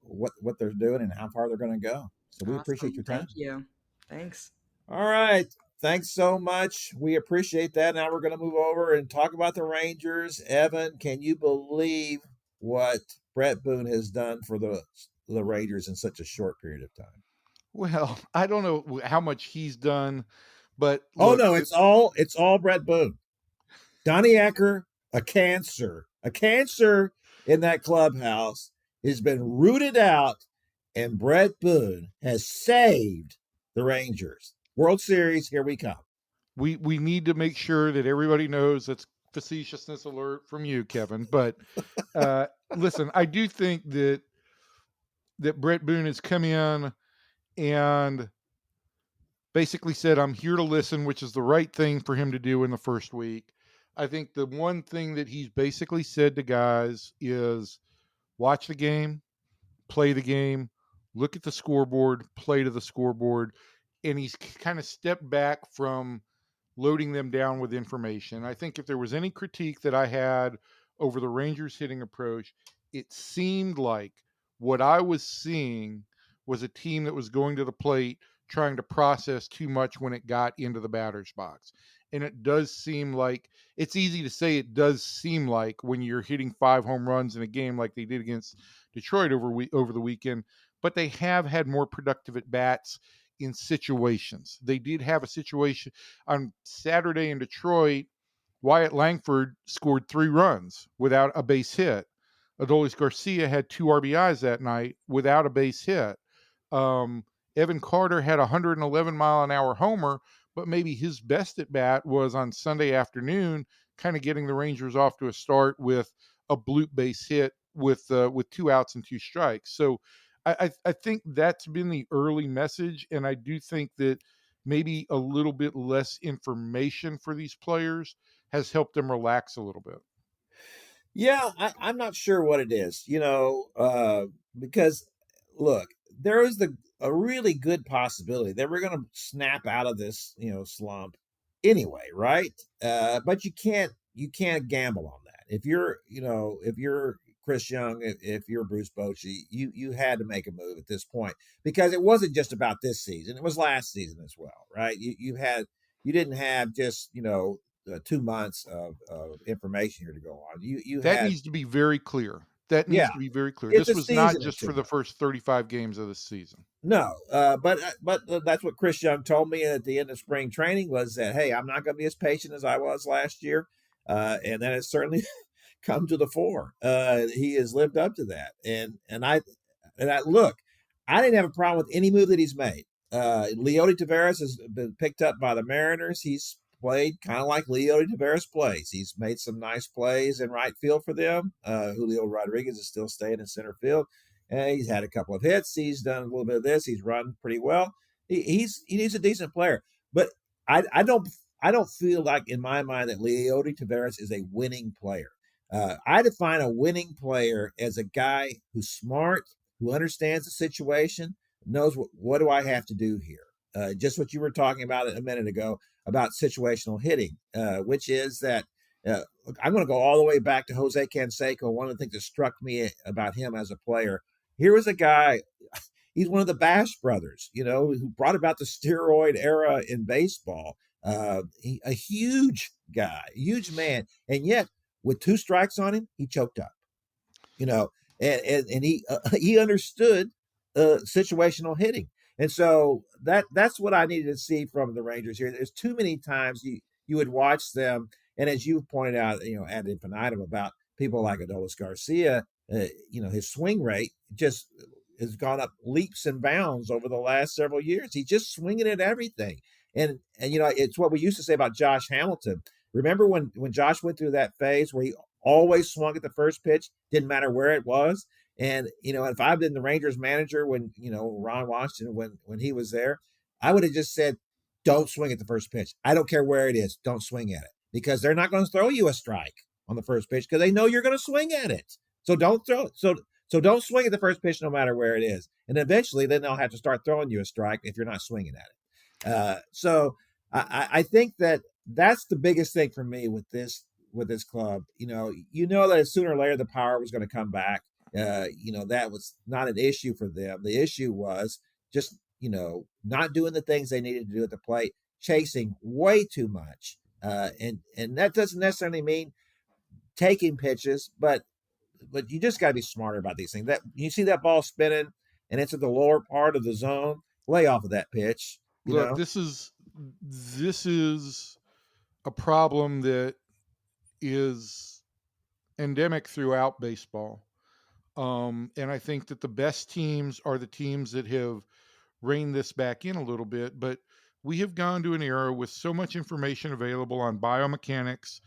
what they're doing and how far they're going to go. So we appreciate your time. Thank you. Thanks. All right. Thanks so much. We appreciate that. Now we're going to move over and talk about the Rangers. Evan, can you believe what Bret Boone has done for the Rangers in such a short period of time? Well, I don't know how much he's done, but look, it's all Bret Boone. Donnie Ecker, a cancer in that clubhouse, has been rooted out, and Bret Boone has saved the Rangers. World Series, here we come. We need to make sure that everybody knows that's facetiousness alert from you, Kevin. But listen, I do think that Bret Boone has come in and basically said, I'm here to listen, which is the right thing for him to do in the first week. I think the one thing that he's basically said to guys is watch the game, play the game, look at the scoreboard, play to the scoreboard. And he's kind of stepped back from loading them down with information. I think if there was any critique that I had over the Rangers hitting approach, it seemed like what I was seeing was a team that was going to the plate trying to process too much when it got into the batter's box. And it does seem like, it's easy to say, it does seem like when you're hitting 5 home runs in a game like they did against Detroit over the weekend, but they have had more productive at bats in situations. They did have a situation on Saturday in Detroit. Wyatt Langford scored 3 runs without a base hit. Adolis Garcia had 2 RBIs that night without a base hit. Evan Carter had a 111-mile-an-hour homer, but maybe his best at bat was on Sunday afternoon, kind of getting the Rangers off to a start with a bloop base hit with 2 outs and 2 strikes. So I think that's been the early message, and I do think that maybe a little bit less information for these players has helped them relax a little bit. Yeah, I'm not sure what it is, because look, there is a really good possibility that we're going to snap out of this, slump anyway, right? But you can't gamble on that. If you're Chris Young, if you're Bruce Bochy, you had to make a move at this point, because it wasn't just about this season; it was last season as well, right? You didn't have just 2 months of information here to go on. That needs to be very clear. That needs to be very clear. This was not just for the first 35 games of the season. No, but that's what Chris Young told me at the end of spring training, was that, hey, I'm not going to be as patient as I was last year, and that has certainly come to the fore. He has lived up to that, and I look, I didn't have a problem with any move that he's made. Leody Taveras has been picked up by the Mariners. He's played kind of like Leody Taveras plays. He's made some nice plays in right field for them. Julio Rodriguez is still staying in center field. He's had a couple of hits. He's done a little bit of this. He's run pretty well. He's a decent player, but I don't feel like, in my mind, that Leody Taveras is a winning player. I define a winning player as a guy who's smart, who understands the situation, knows what do I have to do here. Just what you were talking about a minute ago about situational hitting, which is that I'm going to go all the way back to Jose Canseco. One of the things that struck me about him as a player, here was a guy, he's one of the Bash brothers, who brought about the steroid era in baseball. A huge guy, huge man, and yet with 2 strikes on him, he choked up. And he understood situational hitting. And so that's what I needed to see from the Rangers here. There's too many times you would watch them, and as you pointed out, ad infinitum about people like Adolis Garcia, his swing rate just has gone up leaps and bounds over the last several years. He's just swinging at everything. And it's what we used to say about Josh Hamilton. Remember when Josh went through that phase where he always swung at the first pitch, didn't matter where it was. And if I'd been the Rangers manager when Ron Washington when he was there, I would have just said, don't swing at the first pitch. I don't care where it is. Don't swing at it, because they're not going to throw you a strike on the first pitch because they know you're going to swing at it. So don't throw it. So don't swing at the first pitch no matter where it is. And eventually then they'll have to start throwing you a strike if you're not swinging at it. So I think that's the biggest thing for me with this club. That sooner or later the power was going to come back. That was not an issue for them. The issue was just, not doing the things they needed to do at the plate, chasing way too much. And that doesn't necessarily mean taking pitches, but you just got to be smarter about these things. That you see that ball spinning and it's at the lower part of the zone, lay off of that pitch. Look, this is a problem that is endemic throughout baseball. And I think that the best teams are the teams that have rein this back in a little bit, but we have gone to an era with so much information available on biomechanics,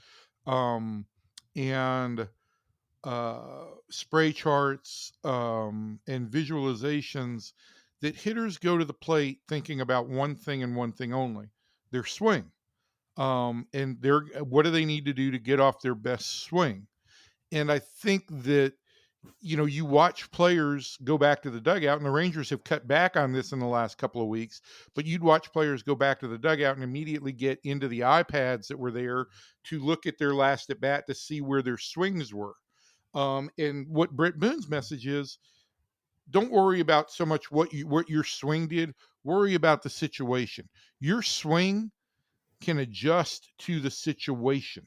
and spray charts, and visualizations, that hitters go to the plate thinking about one thing and one thing only: their swing. And what do they need to do to get off their best swing? And I think that you watch players go back to the dugout, and the Rangers have cut back on this in the last couple of weeks, but you'd watch players go back to the dugout and immediately get into the iPads that were there to look at their last at bat to see where their swings were. And what Bret Boone's message is, don't worry about so much what your swing did. Worry about the situation. Your swing can adjust to the situation.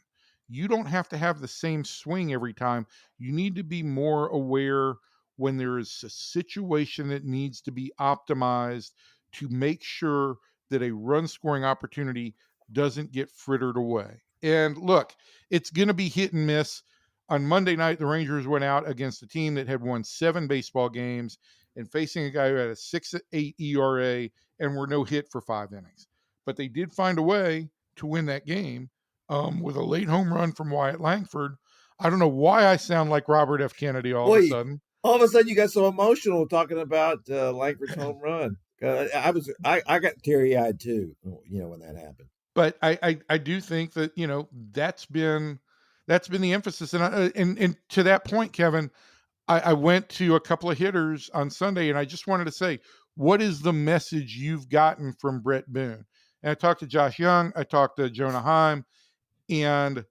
You don't have to have the same swing every time. You need to be more aware when there is a situation that needs to be optimized to make sure that a run scoring opportunity doesn't get frittered away. And look, it's going to be hit and miss. On Monday night, the Rangers went out against a team that had won 7 baseball games and facing a guy who had a 6.8 ERA and were no hit for 5 innings. But they did find a way to win that game, with a late home run from Wyatt Langford. I don't know why I sound like Robert F. Kennedy all of a sudden. All of a sudden you got so emotional talking about Langford's home run. I got teary-eyed too, when that happened. But I do think that, that's been the emphasis. And to that point, Kevin, I went to a couple of hitters on Sunday, and I just wanted to say, what is the message you've gotten from Bret Boone? And I talked to Josh Young, I talked to Jonah Heim, and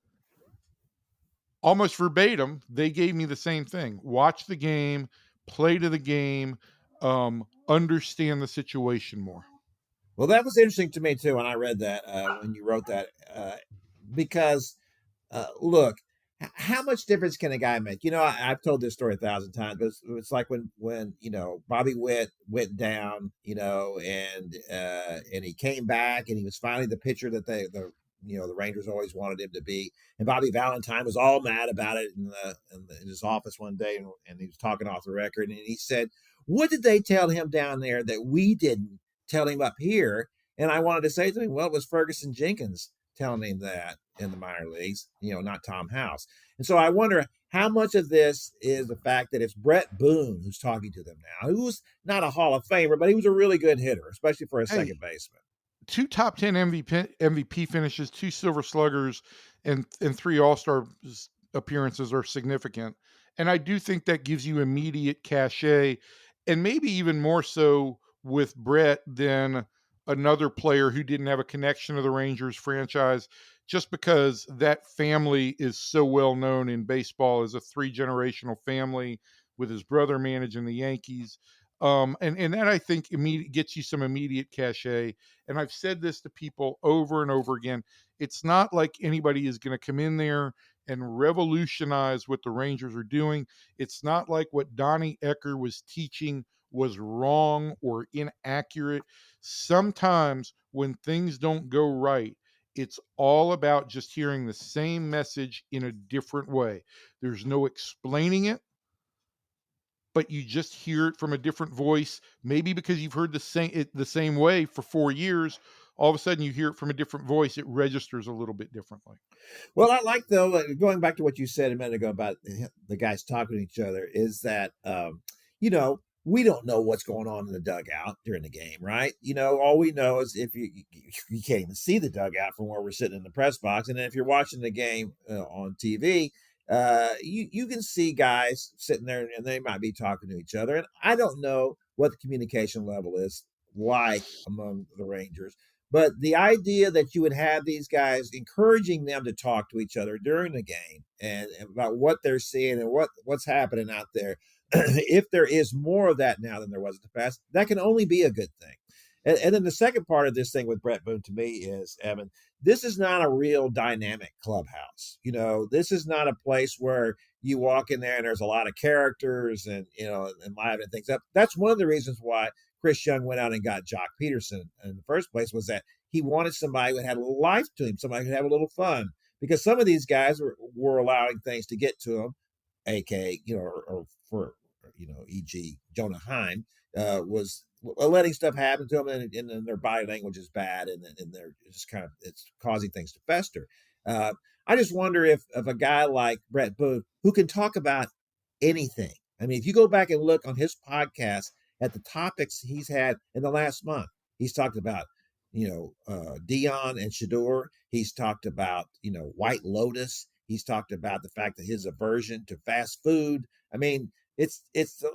almost verbatim, they gave me the same thing. Watch the game, play to the game, understand the situation more. Well, that was interesting to me too when I read that, when you wrote that, because look, how much difference can a guy make? I've told this story 1,000 times, but it's like when Bobby Witt went down, and he came back and he was finally the pitcher that the Rangers always wanted him to be. And Bobby Valentine was all mad about it in his office one day, and he was talking off the record, and he said, "What did they tell him down there that we didn't tell him up here?" And I wanted to say to him, well, it was Ferguson Jenkins telling him that in the minor leagues, not Tom House. And so I wonder how much of this is the fact that it's Bret Boone who's talking to them now, who's not a Hall of Famer, but he was a really good hitter, especially for a second baseman. 2 top 10 MVP finishes, 2 Silver Sluggers, and 3 All-Star appearances are significant. And I do think that gives you immediate cachet, and maybe even more so with Bret than another player who didn't have a connection to the Rangers franchise, just because that family is so well known in baseball as a 3-generational family, with his brother managing the Yankees. And that, I think, gets you some immediate cachet. And I've said this to people over and over again. It's not like anybody is going to come in there and revolutionize what the Rangers are doing. It's not like what Donnie Ecker was teaching was wrong or inaccurate. Sometimes when things don't go right, it's all about just hearing the same message in a different way. There's no explaining it. but you just hear it from a different voice. Maybe because you've heard the same way for 4 years, all of a sudden you hear it from a different voice. It registers a little bit differently. Well, I like, though, going back to what you said a minute ago about the guys talking to each other, is that, we don't know what's going on in the dugout during the game, right? All we know is if you can't even see the dugout from where we're sitting in the press box. And then if you're watching the game on TV, you can see guys sitting there and they might be talking to each other. And I don't know what the communication level is like among the Rangers. But the idea that you would have these guys encouraging them to talk to each other during the game and about what they're seeing and what's happening out there, if there is more of that now than there was in the past, that can only be a good thing. And then the second part of this thing with Bret Boone to me is, Evan, this is not a real dynamic clubhouse. This is not a place where you walk in there and there's a lot of characters and liven things up. That's one of the reasons why Chris Young went out and got Jock Peterson in the first place, was that he wanted somebody who had a little life to him, somebody who could have a little fun, because some of these guys were allowing things to get to them, aka, or for, e.g. Jonah Heim, was letting stuff happen to them, and their body language is bad, and they're just kind of, it's causing things to fester. I just wonder if a guy like Bret Boone, who can talk about anything. I mean, if you go back and look on his podcast at the topics he's had in the last month, he's talked about, Dion and Shador. He's talked about, White Lotus. He's talked about the fact that his aversion to fast food. I mean, it's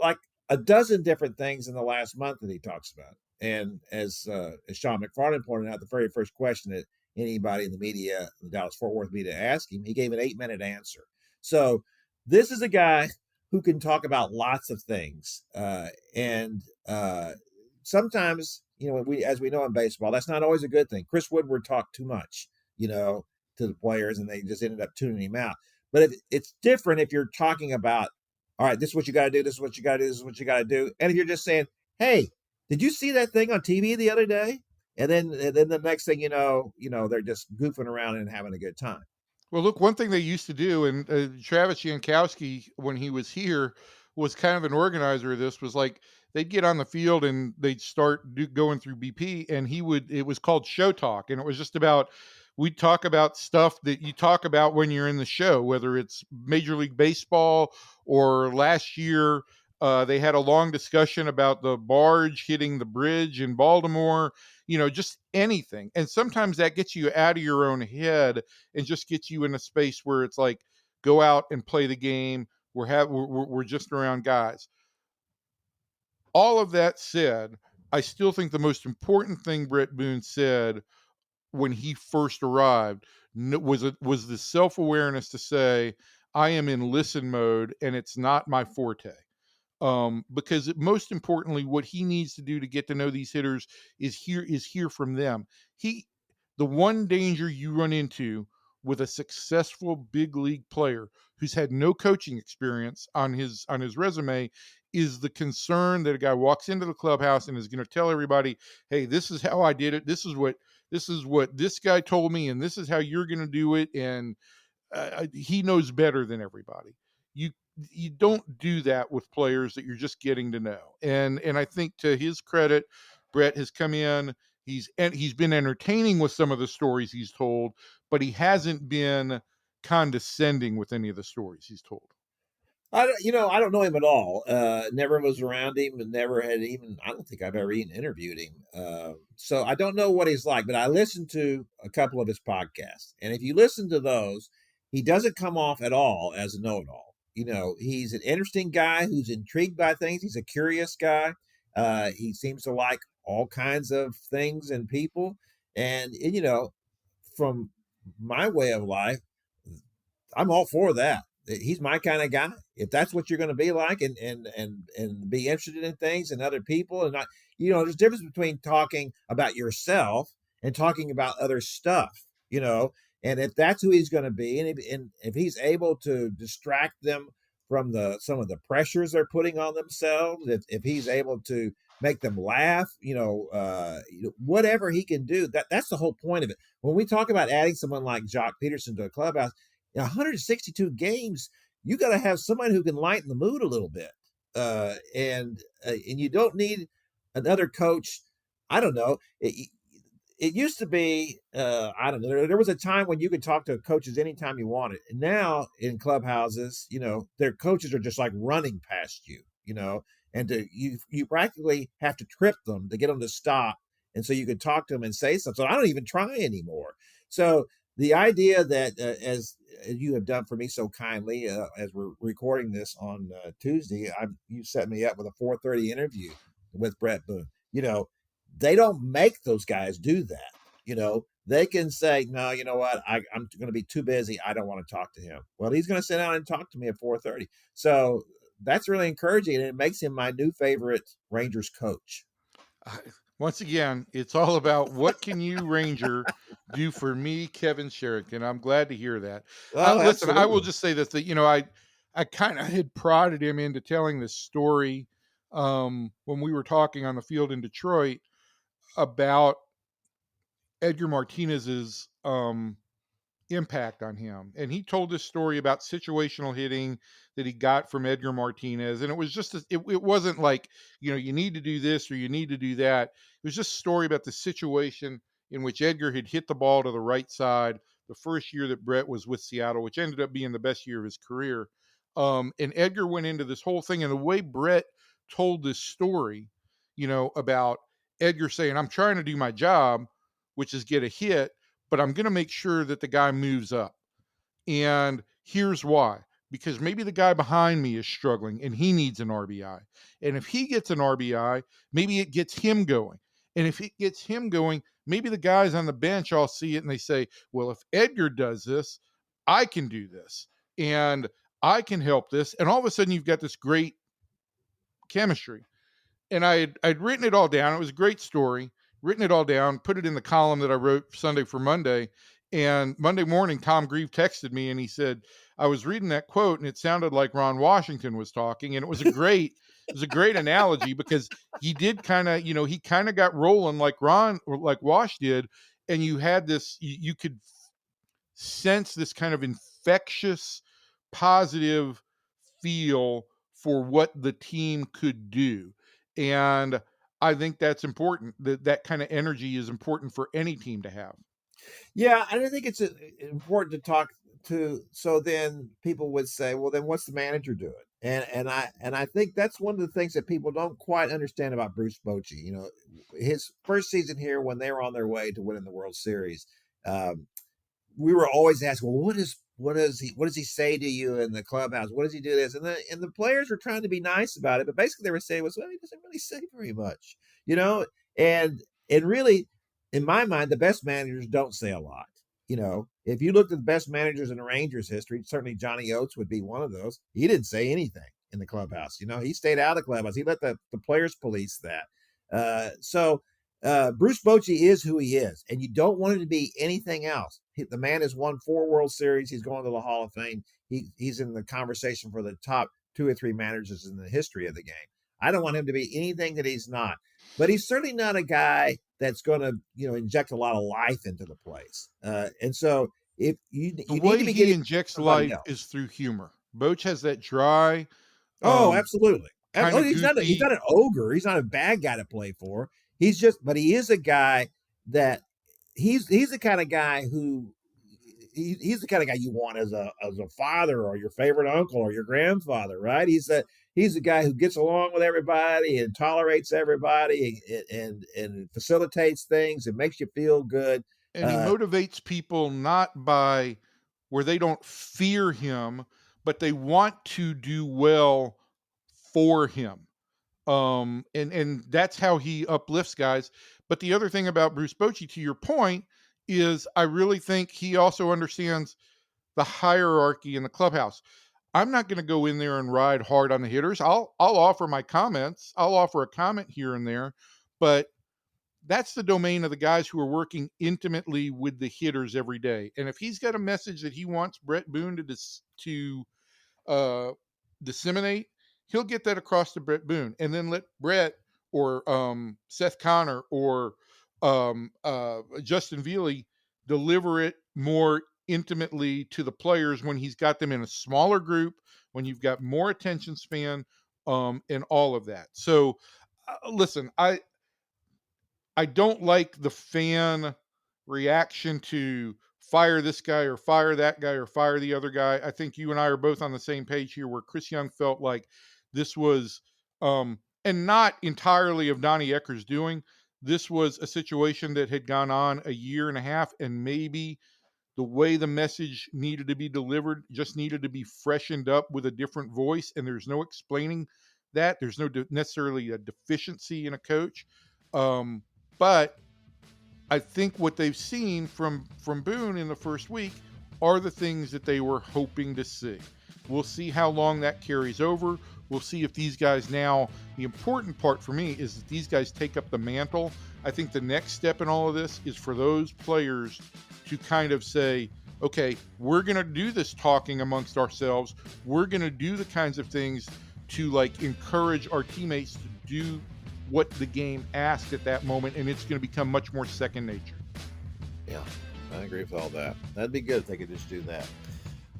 like a dozen different things in the last month that he talks about. And as Sean McFarland pointed out, the very first question that anybody in the media, the Dallas-Fort Worth media, asked him, he gave an 8-minute answer. So this is a guy who can talk about lots of things. And sometimes, as we know in baseball, that's not always a good thing. Chris Woodward talked too much, to the players, and they just ended up tuning him out. But it's different if you're talking about, all right, this is what you got to do, this is what you got to do, this is what you got to do. And if you're just saying, hey, did you see that thing on TV the other day? And then the next thing you know, they're just goofing around and having a good time. Well, look, one thing they used to do, and Travis Jankowski, when he was here, was kind of an organizer of this, was like they'd get on the field and they'd start going through BP, and it was called show talk. And it was just about, we'd talk about stuff that you talk about when you're in the show, whether it's Major League Baseball or last year, they had a long discussion about the barge hitting the bridge in Baltimore, just anything. And sometimes that gets you out of your own head and just gets you in a space where it's like, go out and play the game. We're just around guys. All of that said, I still think the most important thing Bret Boone said when he first arrived was the self-awareness to say, I am in listen mode and it's not my forte. Because most importantly, what he needs to do to get to know these hitters is hear from them. The one danger you run into with a successful big league player who's had no coaching experience on his resume is the concern that a guy walks into the clubhouse and is going to tell everybody, hey, this is how I did it. This is what this guy told me, and this is how you're going to do it. And he knows better than everybody. You don't do that with players that you're just getting to know. And I think, to his credit, Bret has come in. He's been entertaining with some of the stories he's told, but he hasn't been condescending with any of the stories he's told. I don't know him at all. Never was around him, and never had even, I don't think I've ever even interviewed him. So I don't know what he's like, but I listened to a couple of his podcasts. And if you listen to those, he doesn't come off at all as a know-it-all. He's an interesting guy who's intrigued by things. He's a curious guy. He seems to like all kinds of things and people. And from my way of life, I'm all for that. He's my kind of guy. If that's what you're going to be like, and be interested in things and other people, and not, there's a difference between talking about yourself and talking about other stuff, and if that's who he's going to be, and if he's able to distract them from some of the pressures they're putting on themselves, if he's able to make them laugh, whatever he can do, that's the whole point of it. When we talk about adding someone like Jock Peterson to a clubhouse, 162 games, you got to have somebody who can lighten the mood a little bit. and you don't need another coach. I don't know. It used to be, I don't know. There was a time when you could talk to coaches anytime you wanted. And now in clubhouses, their coaches are just like running past you, and you practically have to trip them to get them to stop. And so you could talk to them and say something. So I don't even try anymore. So the idea that, as you have done for me so kindly, as we're recording this on Tuesday, you set me up with a 4:30 interview with Bret Boone. They don't make those guys do that. They can say, no, you know what? I'm going to be too busy. I don't want to talk to him. Well, he's going to sit down and talk to me at 4:30. So that's really encouraging, and it makes him my new favorite Rangers coach. Once again, it's all about what can you, Ranger, do for me, Kevin Sherrington. I'm glad to hear that. Listen, I will just say this, that, I kind of had prodded him into telling this story when we were talking on the field in Detroit about Edgar Martinez's impact on him. And he told this story about situational hitting that he got from Edgar Martinez. And it was just, it wasn't like, you need to do this or you need to do that. It was just a story about the situation in which Edgar had hit the ball to the right side the first year that Bret was with Seattle, which ended up being the best year of his career. And Edgar went into this whole thing, and the way Bret told this story, about Edgar saying, I'm trying to do my job, which is get a hit, but I'm going to make sure that the guy moves up. And here's why. Because maybe the guy behind me is struggling and he needs an RBI. And if he gets an RBI, maybe it gets him going. And if it gets him going, maybe the guys on the bench all see it and they say, well, if Edgar does this, I can do this. And I can help this. And all of a sudden you've got this great chemistry. And I'd written it all down. It was a great story. Written it all down, put it in the column that I wrote Sunday for Monday. And Monday morning, Tom Grieve texted me and he said, I was reading that quote and it sounded like Ron Washington was talking. And it was a great analogy, because he did kind of, he kind of got rolling like Ron or like Wash did. And you had this, you could sense this kind of infectious, positive feel for what the team could do. And I think that's important. That kind of energy is important for any team to have. Yeah, and I think it's important to talk to. So then people would say, well, then what's the manager doing? And I think that's one of the things that people don't quite understand about Bruce Bochy. His first season here, when they were on their way to winning the World Series, we were always asking, well, what does he say to you in the clubhouse? What does he do this? And the players were trying to be nice about it, but basically they were saying, well, he doesn't really say very much, and really, in my mind, the best managers don't say a lot. If you looked at the best managers in the Rangers history, certainly Johnny Oates would be one of those. He didn't say anything in the clubhouse. He stayed out of the clubhouse. He let the players police that. So Bruce Bochy is who he is, and you don't want him to be anything else. The man has won 4 World Series. He's going to the Hall of Fame. He's in the conversation for the top 2 or 3 managers in the history of the game. I don't want him to be anything that he's not, but he's certainly not a guy that's going to, inject a lot of life into the place. And so if you the way he injects life is through humor. Boch has that dry. Oh, absolutely. He's not an ogre. He's not a bad guy to play for. But he is a guy that he's the kind of guy who he's the kind of guy you want as a father or your favorite uncle or your grandfather, right? He's the guy who gets along with everybody and tolerates everybody and facilitates things and makes you feel good. And he motivates people not by where they don't fear him, but they want to do well for him. And that's how he uplifts guys. But the other thing about Bruce Bochy, to your point, is I really think he also understands the hierarchy in the clubhouse. I'm not going to go in there and ride hard on the hitters. I'll offer my comments. I'll offer a comment here and there, but that's the domain of the guys who are working intimately with the hitters every day. And if he's got a message that he wants Bret Boone to disseminate, he'll get that across to Bret Boone, and then let Bret or Seth Connor or Justin Vealey deliver it more intimately to the players when he's got them in a smaller group, when you've got more attention span, and all of that. So listen, I don't like the fan reaction to fire this guy or fire that guy or fire the other guy. I think you and I are both on the same page here, where Chris Young felt like this was, and not entirely of Donnie Ecker's doing. This was a situation that had gone on a year and a half, and maybe the way the message needed to be delivered just needed to be freshened up with a different voice. And there's no explaining that. There's no necessarily a deficiency in a coach. But I think what they've seen from Boone in the first week are the things that they were hoping to see. We'll see how long that carries over. We'll see if these guys now, the important part for me is that these guys take up the mantle. I think the next step in all of this is for those players to kind of say, okay, we're going to do this talking amongst ourselves. We're going to do the kinds of things to like encourage our teammates to do what the game asked at that moment, and it's going to become much more second nature. Yeah, I agree with all that. That'd be good if they could just do that.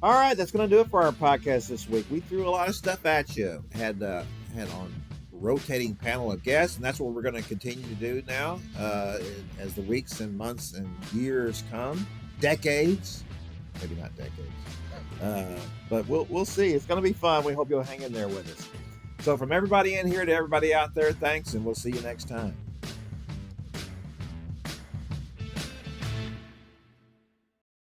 All right, that's going to do it for our podcast this week. We threw a lot of stuff at you. Had on rotating panel of guests, and that's what we're going to continue to do now as the weeks and months and years come. Decades, maybe not decades, but we'll see. It's going to be fun. We hope you'll hang in there with us. So from everybody in here to everybody out there, thanks, and we'll see you next time.